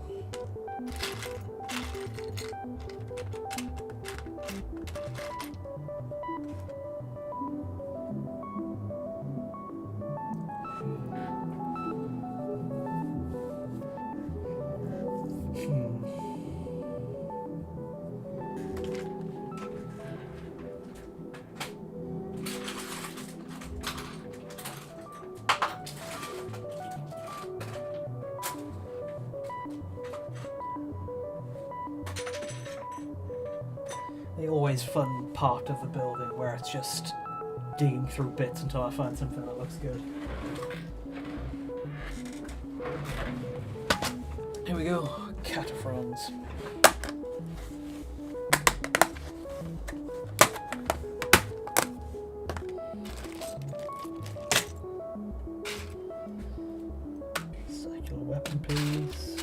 The always fun part of the building where it's just digging through bits until I find something that looks good. Here we go, Cataphrons. Circular weapon piece.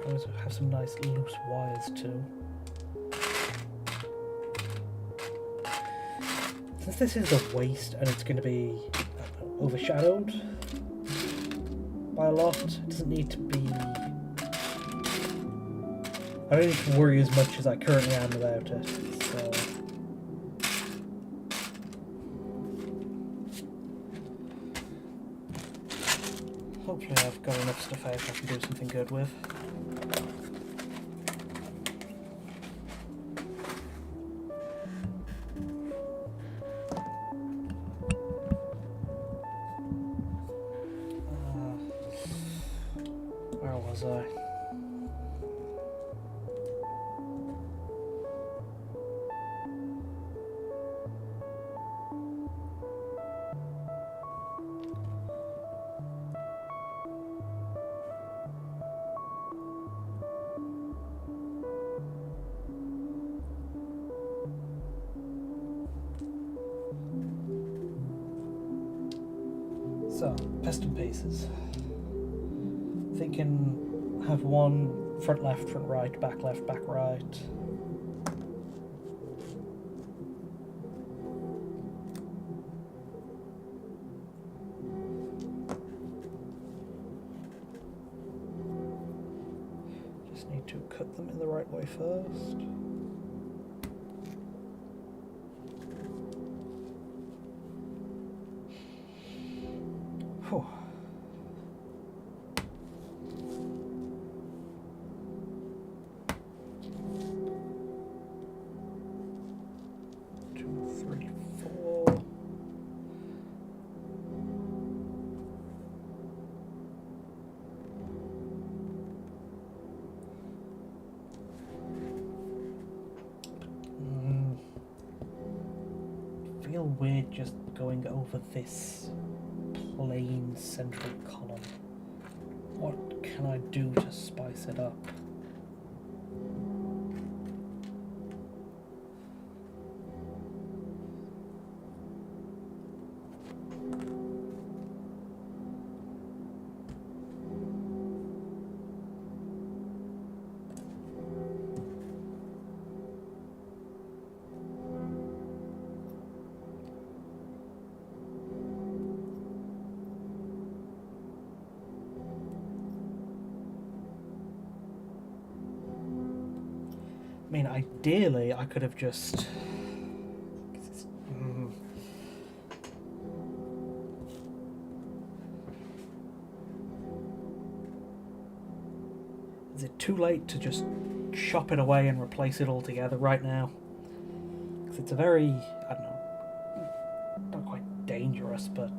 I also have some nice loose wires too. Since this is the waste and it's going to be overshadowed by a lot, it doesn't need to be... I don't need to worry as much as I currently am about it, so... Hopefully I've got enough stuff out I can do something good with. Where was I? So, piston pieces. Thinking have one front left, front right, back left, back right. Just need to cut them in the right way first. Whew. Feel weird just going over this plain central column. What can I do to spice it up? I mean, ideally, I could have just... Is it too late to just chop it away and replace it altogether right now? Because it's a very, I don't know, not quite dangerous, but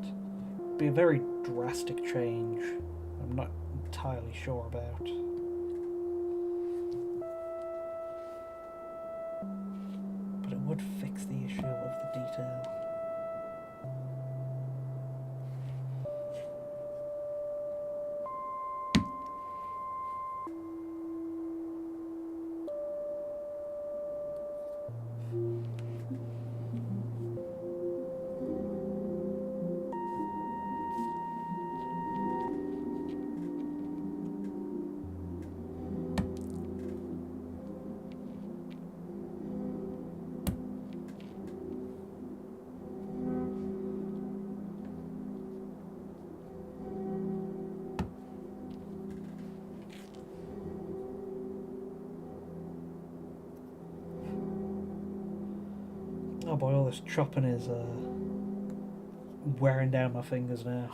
be a very drastic change. I'm not entirely sure about. But it would fix the issue of the detail. Oh boy, all this chopping is wearing down my fingers now.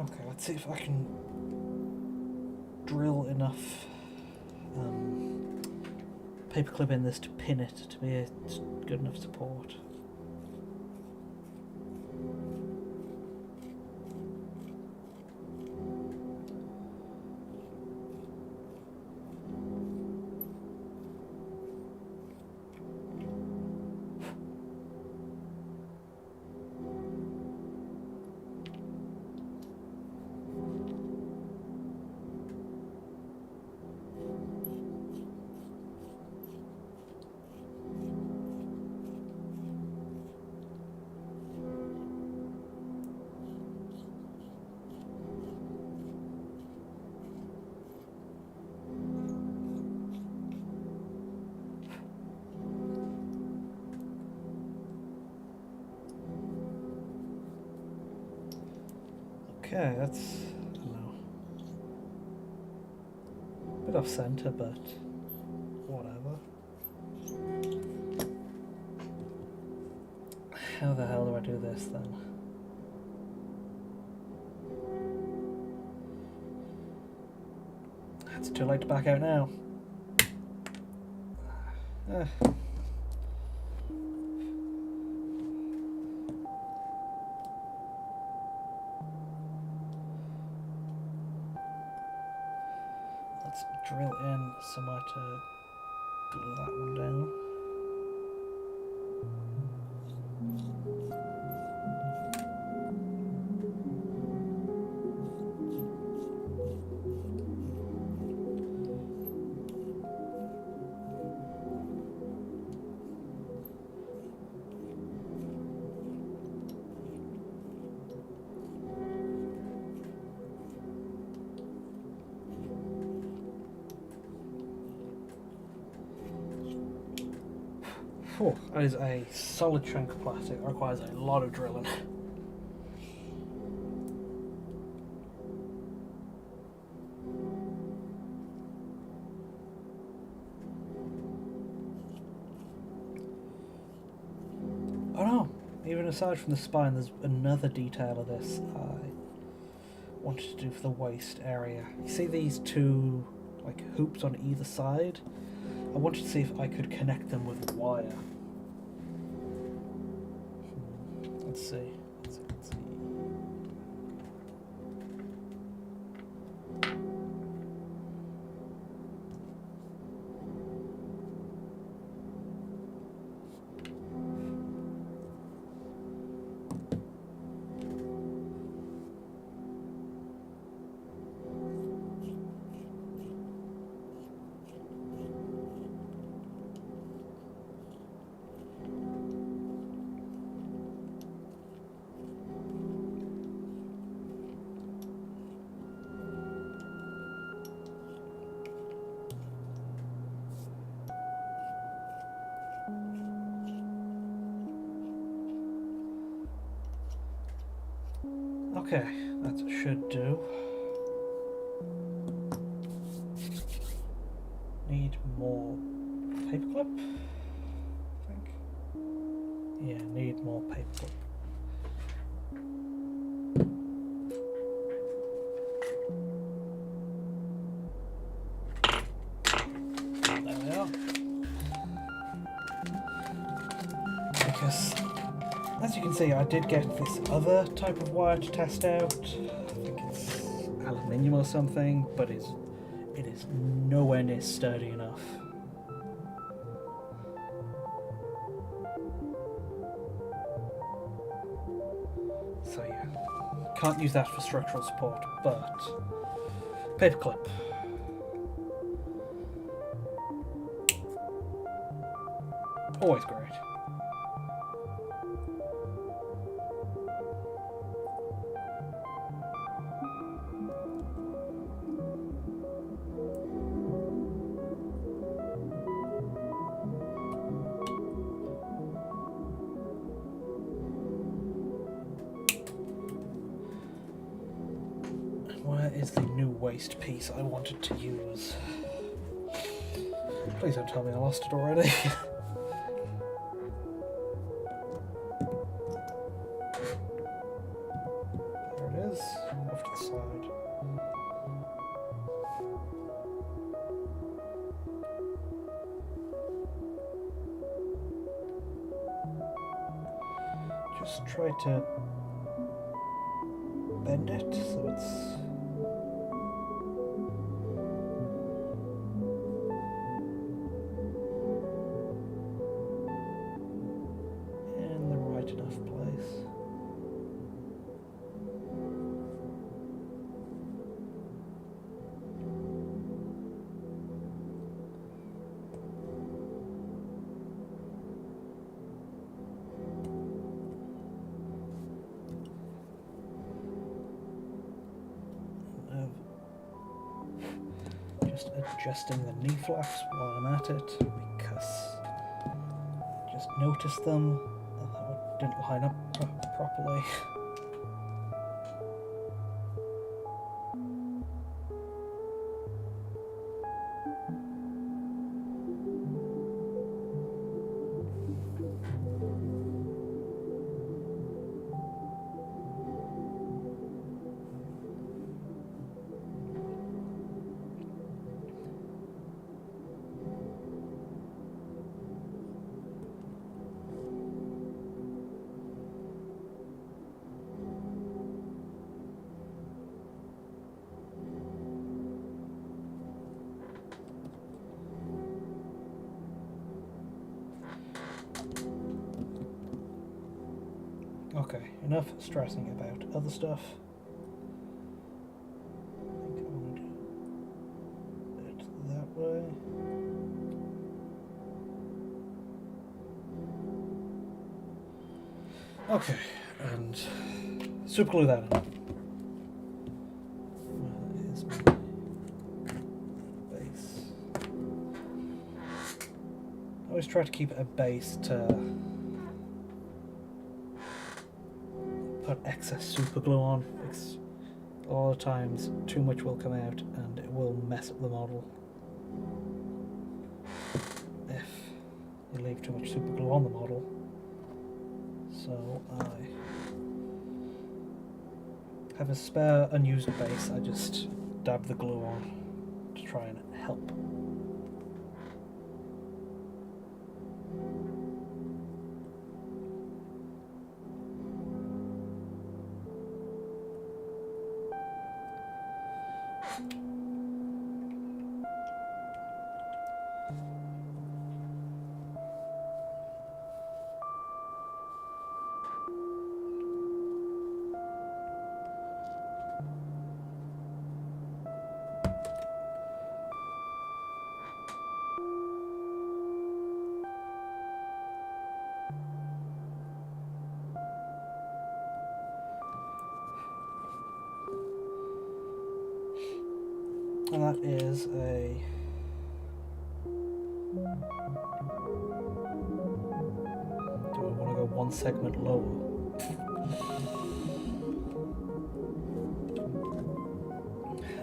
Okay, let's see if I can drill enough paperclip in this to pin it to be a good enough support. Okay, that's, I don't know, a bit off centre, but whatever. How the hell do I do this then? It's too late to back out now. Let's drill in somewhere to glue that one down. Oh, that is a solid chunk of plastic. It requires a lot of drilling. Oh no, even aside from the spine, there's another detail of this I wanted to do for the waist area. You see these two like hoops on either side? I wanted to see if I could connect them with wire. Let's see. Okay, that should do. Need more paperclip, I think. Yeah, need more paperclip. There we are. Because, as you can see, I did get this other type of wire to test out. I think it's aluminium or something, but it is nowhere near sturdy enough. So yeah, can't use that for structural support, but paperclip. Always great. Where is the new waste piece I wanted to use? Please don't tell me I lost it already. There it is, off to the side. Just try to bend it so it's in the right enough place. Just adjusting the knee flaps while I'm at it, because I just noticed them and that didn't line up properly. Okay, enough stressing about other stuff. I think I'm going to do it that way. Okay, and super glue that in. Where is my base? I always try to keep it a base to put excess super glue on, because a lot of times too much will come out and it will mess up the model if you leave too much super glue on the model. So I have a spare unused base, I just dab the glue on to try and help. And that is a do I want to go one segment lower?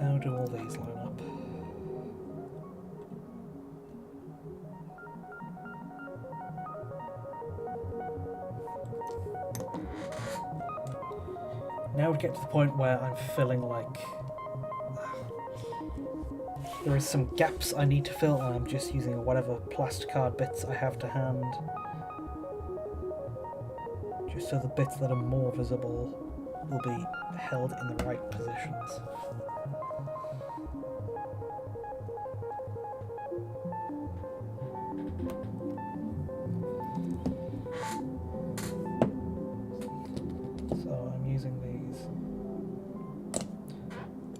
How do all these line up? Now we get to the point where I'm feeling like there is some gaps I need to fill, and I'm just using whatever plasticard bits I have to hand, just so the bits that are more visible will be held in the right positions. So I'm using these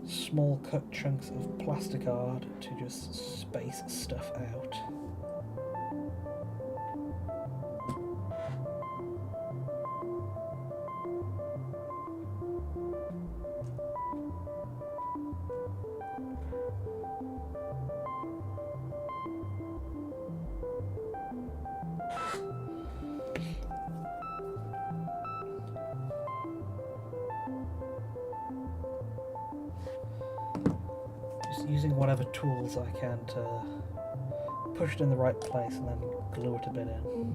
small cut chunks of plasticard to just space stuff out. just using whatever tools I can to push it in the right place and then glue it a bit in.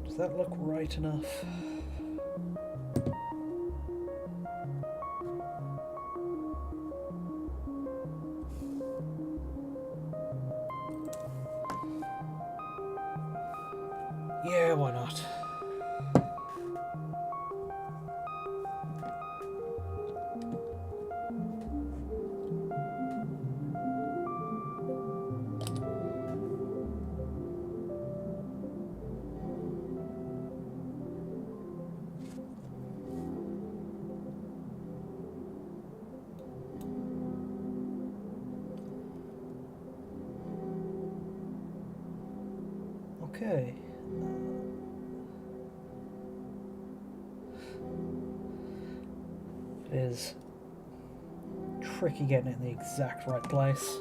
Does that look right enough? Yeah, why not? Okay. It is tricky getting it in the exact right place.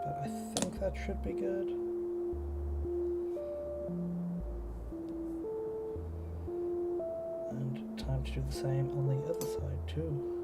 But I think that should be good. And time to do the same on the other side too.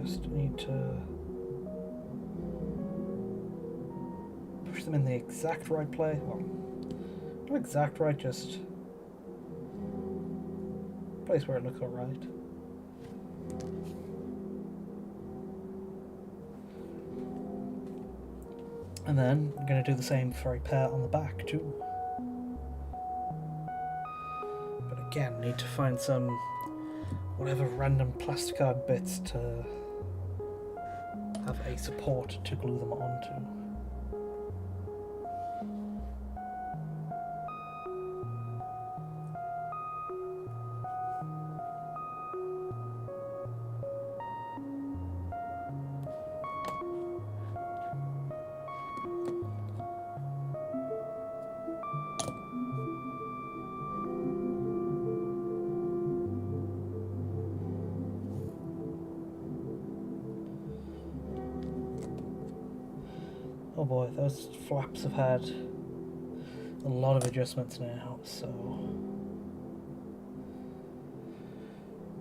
Just need to push them in the exact right place. Well, not exact right, just place where it looks alright. And then I'm going to do the same for a pair on the back too. But again, need to find some whatever random plasticard bits to have a support to glue them onto. Oh boy, those flaps have had a lot of adjustments now, so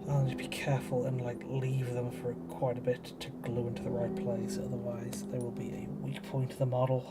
I'll need to be careful and leave them for quite a bit to glue into the right place, otherwise there will be a weak point of the model.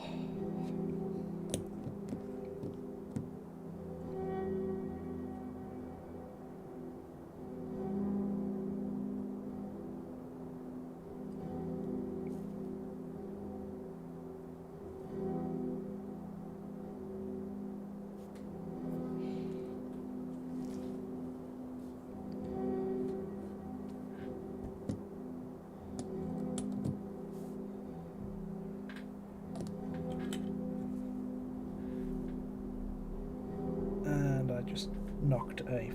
Just knocked a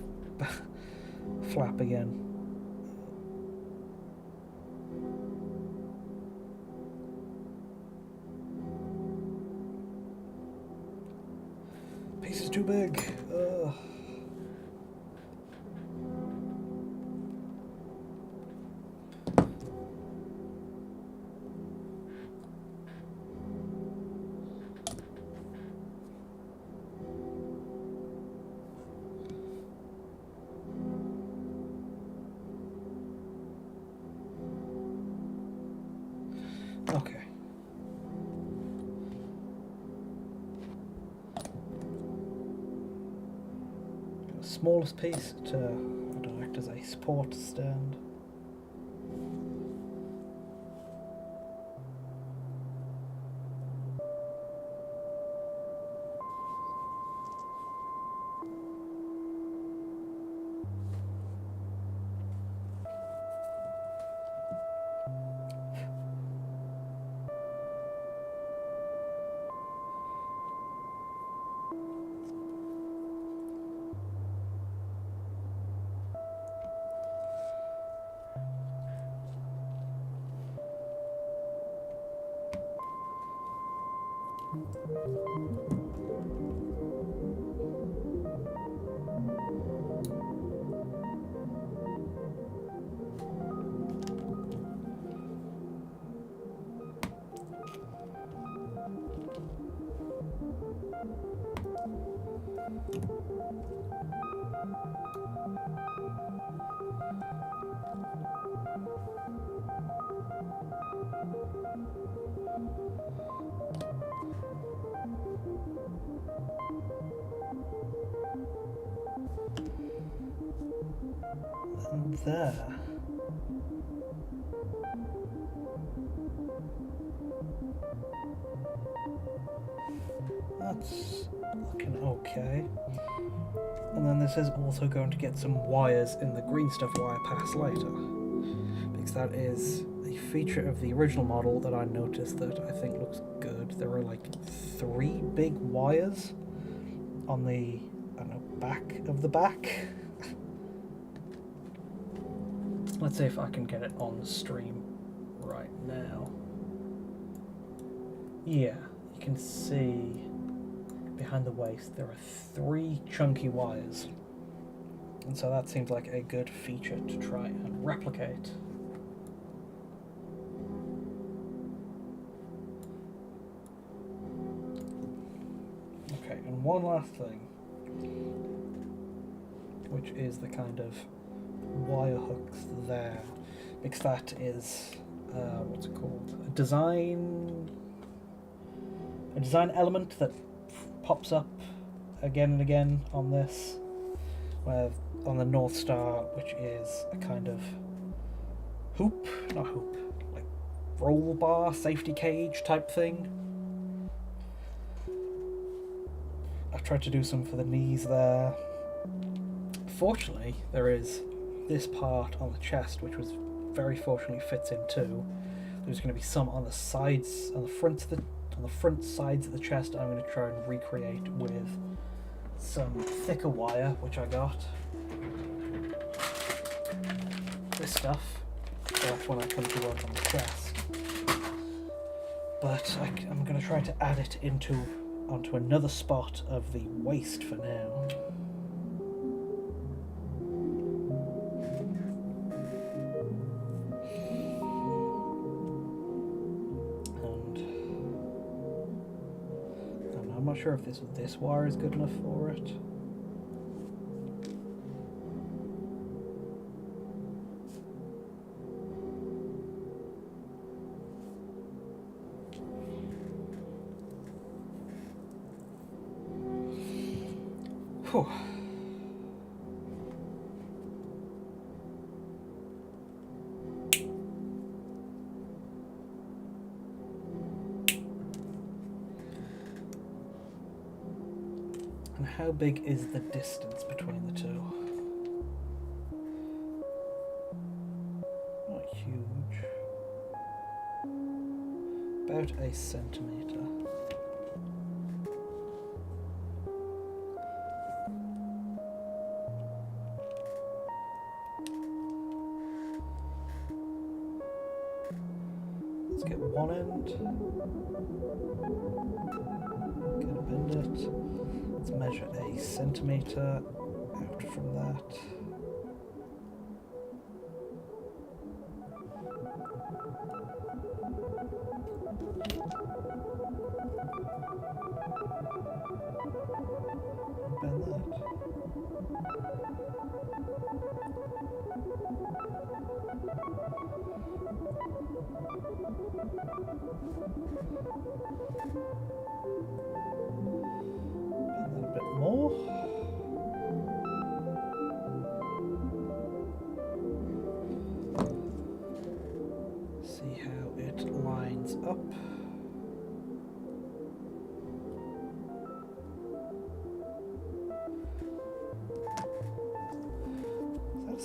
flap again. Piece is too big. Ugh. Okay. smallest piece to, I don't know, act as a support stand. And there. That's looking okay. And then this is also going to get some wires in the green stuff wire pass later, because that is a feature of the original model that I noticed that I think looks good. There are like 3 big wires on the, I don't know, back of the back. Let's see if I can get it on the stream right now. Yeah, you can see behind the waist there are 3 chunky wires, and so that seems like a good feature to try and replicate. Okay, and one last thing, which is the kind of wire hooks there, because that is what's it called, a design element that pops up again and again on this, where on the Northstar, which is a kind of like roll bar, safety cage type thing. I've tried to do some for the knees there. Fortunately, there is this part on the chest, which was very fortunately fits in too. There's going to be some on the sides, on the front sides of the chest. I'm going to try and recreate with some thicker wire, which I got. This stuff, so that's when I come to work on the chest. But I'm going to try to add it onto another spot of the waist for now. I'm not sure if this wire is good enough for it. Whew. And how big is the distance between the two? Not huge. About a centimetre. Let's get one end. Gonna bend it. Let's measure a centimetre out from that. Bend that. A bit more.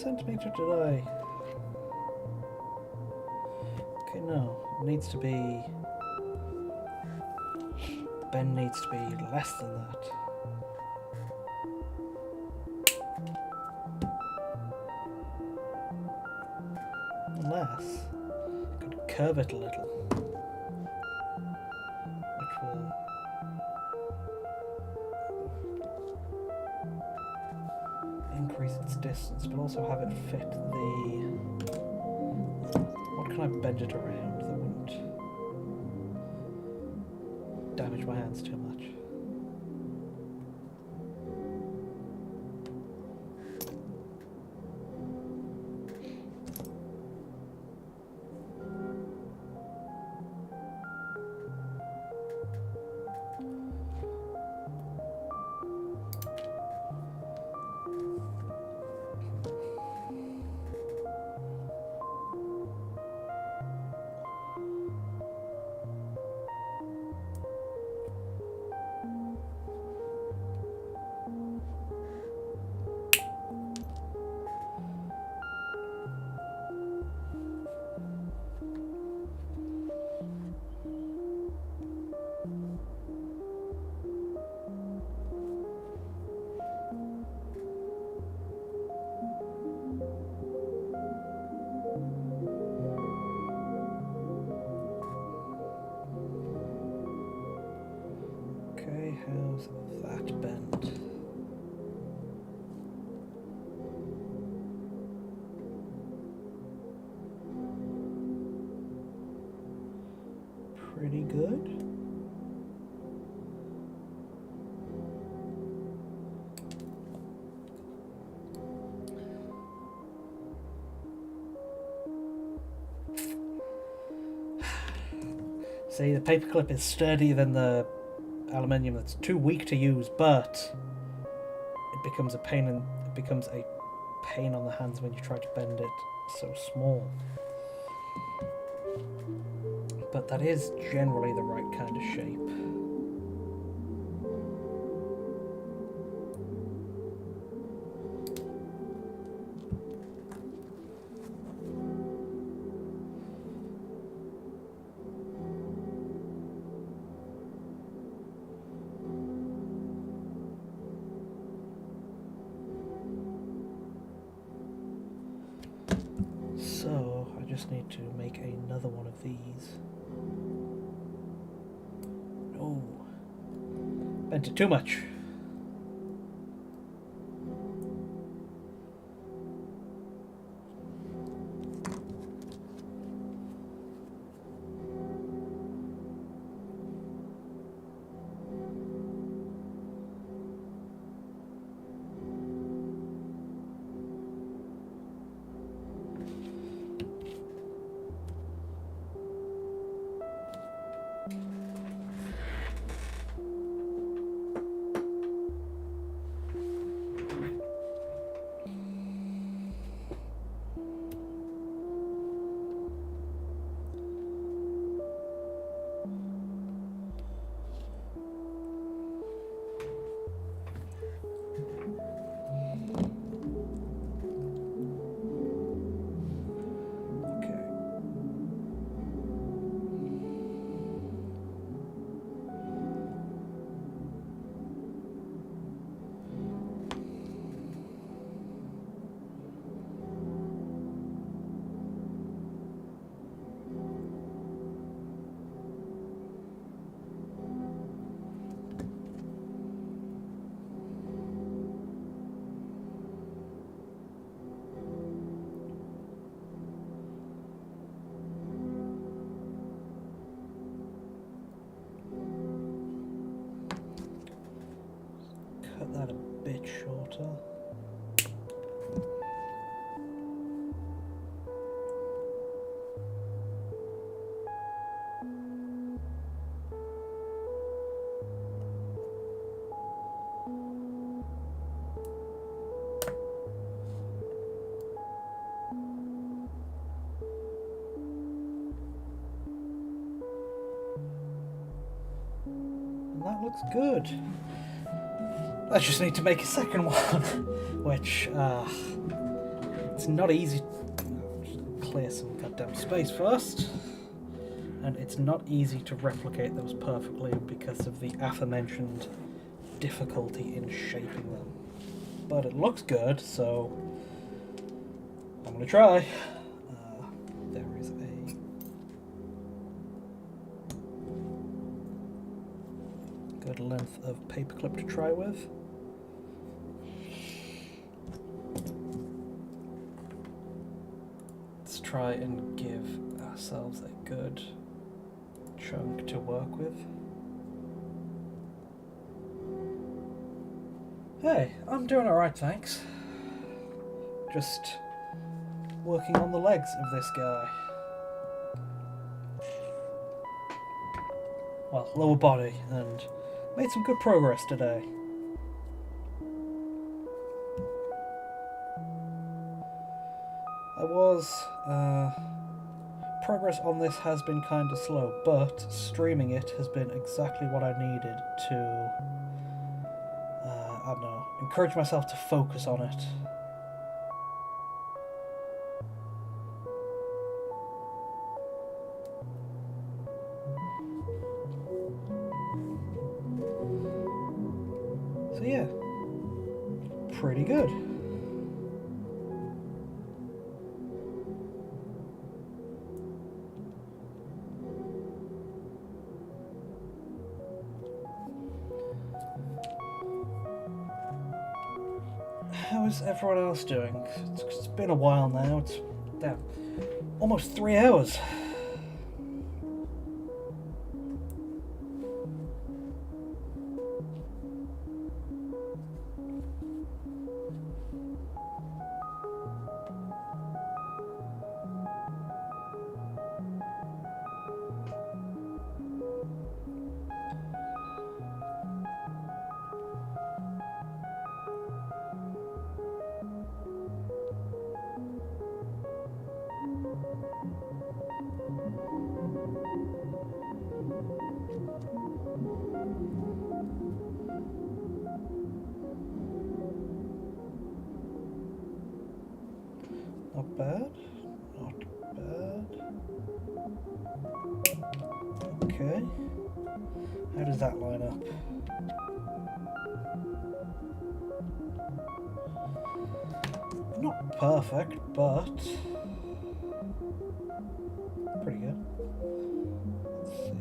centimetre did I? Okay, no. It needs to be... bend needs to be less than that. Unless I could curve it a little, which will increase its distance, but also have it fit the... What can I bend it around that wouldn't damage my hands too much? How's that bend? Pretty good. See, the paperclip is sturdier than the aluminium. That's too weak to use, but it becomes a pain on the hands when you try to bend it so small. But that is generally the right kind of shape. So, I just need to make another one of these. No. Bent it too much. Cut that a bit shorter. And that looks good. I just need to make a second one, which It's not easy. Just clear some goddamn space first. And it's not easy to replicate those perfectly because of the aforementioned difficulty in shaping them. But it looks good, so I'm gonna try. There is a good length of paperclip to try with. Let's try and give ourselves a good chunk to work with. Hey, I'm doing alright, thanks. Just working on the legs of this guy. Well, lower body, and made some good progress today. Progress on this has been kind of slow, but streaming it has been exactly what I needed to, I don't know, encourage myself to focus on it. So yeah, pretty good. How is everyone else doing? It's been a while now. It's damn, almost 3 hours. Not bad. Not bad. Okay. How does that line up? Not perfect, but pretty good. Let's see.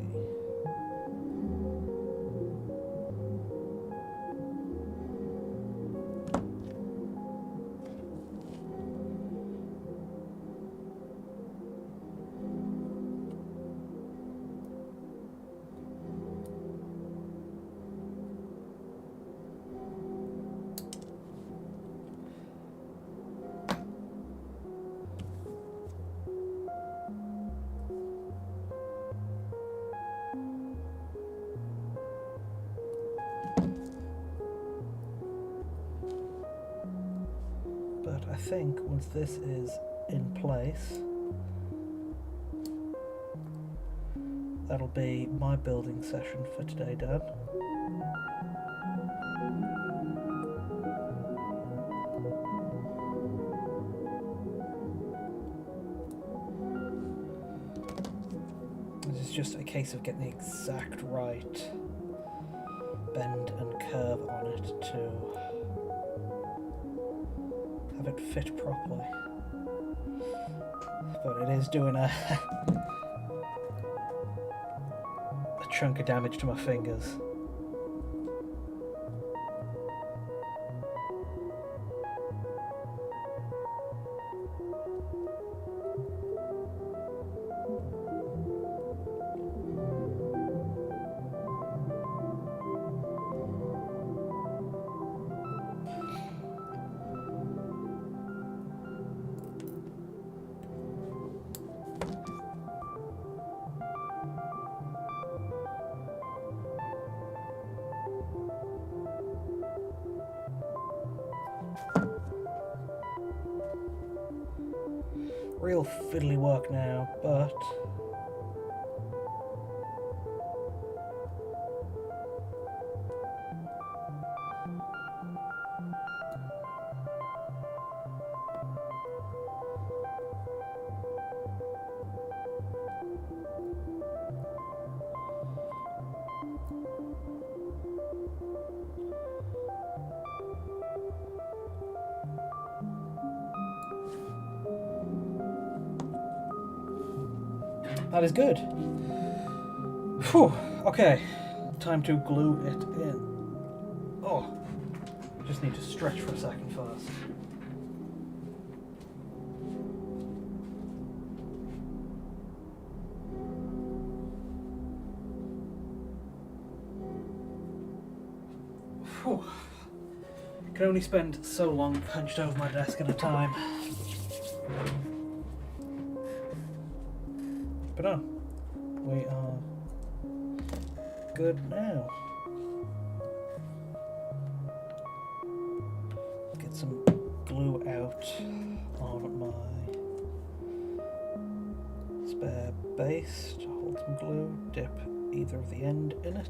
But I think once this is in place, that'll be my building session for today done. This is just a case of getting the exact right bend and curve on it to have it fit properly. But it is doing a chunk of damage to my fingers. Real fiddly work now, but That is good. Whew. Okay. Time to glue it in. Oh. Just need to stretch for a second first. Whew. I can only spend so long hunched over my desk at a time. But no, we are good now. Get some glue out on my spare base to hold some glue. Dip either of the end in it.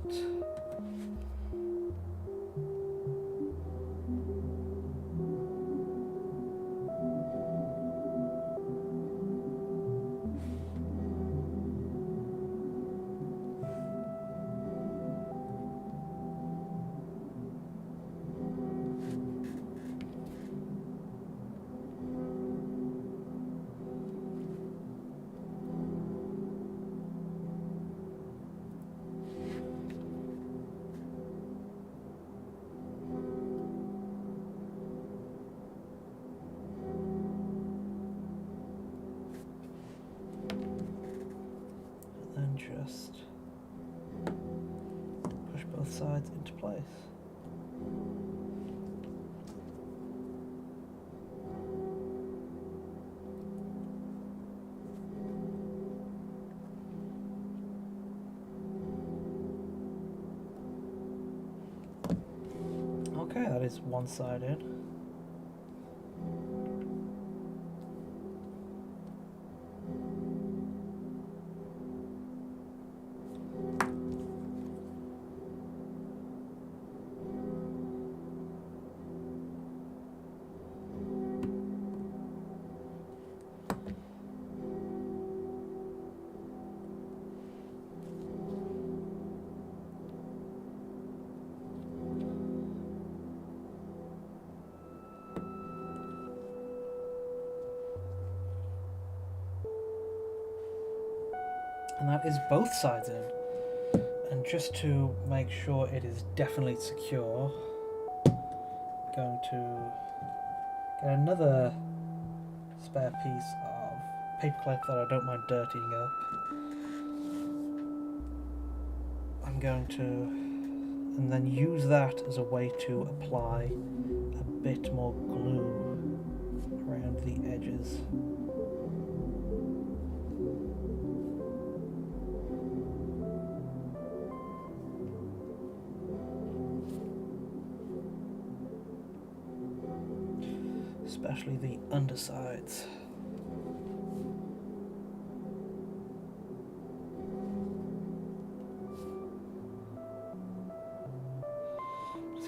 Just push both sides into place. Okay, that is one side in. And that is both sides in. And just to make sure it is definitely secure, I'm going to get another spare piece of paperclip that I don't mind dirtying up. I'm going to, and then use that as a way to apply a bit more glue around the edges. Especially the undersides.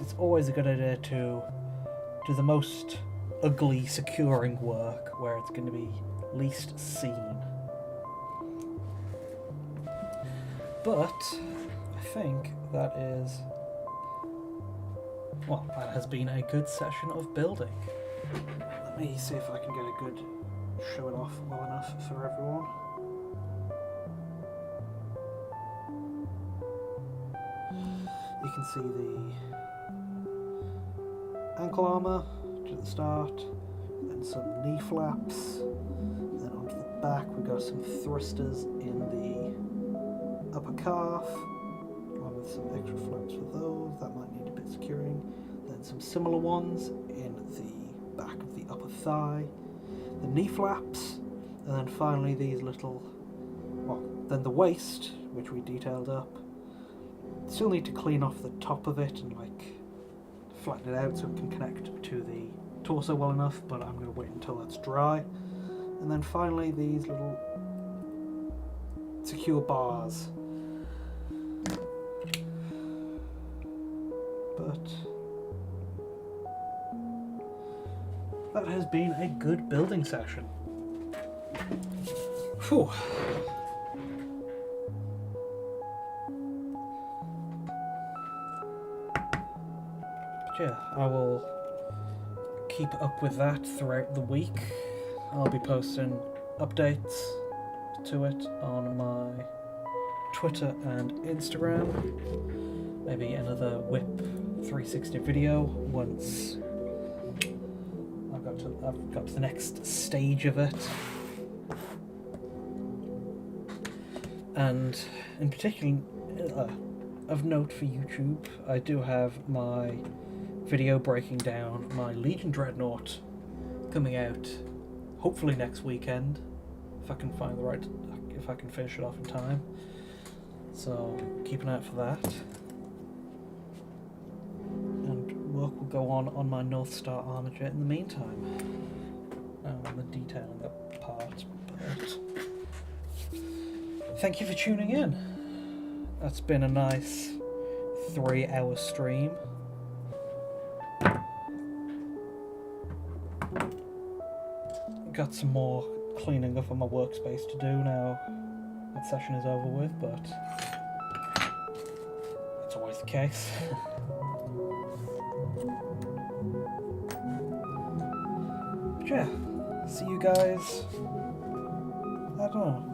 It's always a good idea to do the most ugly securing work where it's going to be least seen. But I think that is, well, that has been a good session of building. Let me see if I can get a good show it off well enough for everyone. You can see the ankle armour to the start, then some knee flaps, then onto the back we've got some thrusters in the upper calf, along with some extra flaps for those, that might need a bit securing, then some similar ones in the back of the upper thigh, the knee flaps, and then finally these little, well, then the waist, which we detailed up. Still need to clean off the top of it and like flatten it out so it can connect to the torso well enough, but I'm going to wait until that's dry. And then finally these little secure bars. But that has been a good building session. Phew. Yeah, I will keep up with that throughout the week. I'll be posting updates to it on my Twitter and Instagram. Maybe another Whip 360 video once I've got to the next stage of it. And in particular, of note for YouTube, I do have my video breaking down my Legion Dreadnought coming out hopefully next weekend, if I can find if I can finish it off in time. So keep an eye out for that. And work will go on my Northstar Armiger in the meantime. On the detailing that part. But thank you for tuning in. That's been a nice 3-hour stream. Got some more cleaning up on my workspace to do now that session is over with, but it's always the case. But yeah, see you guys. I don't know.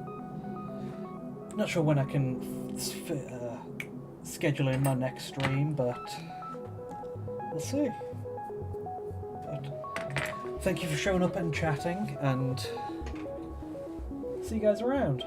Not sure when I can schedule in my next stream, but we'll see. But thank you for showing up and chatting, and see you guys around.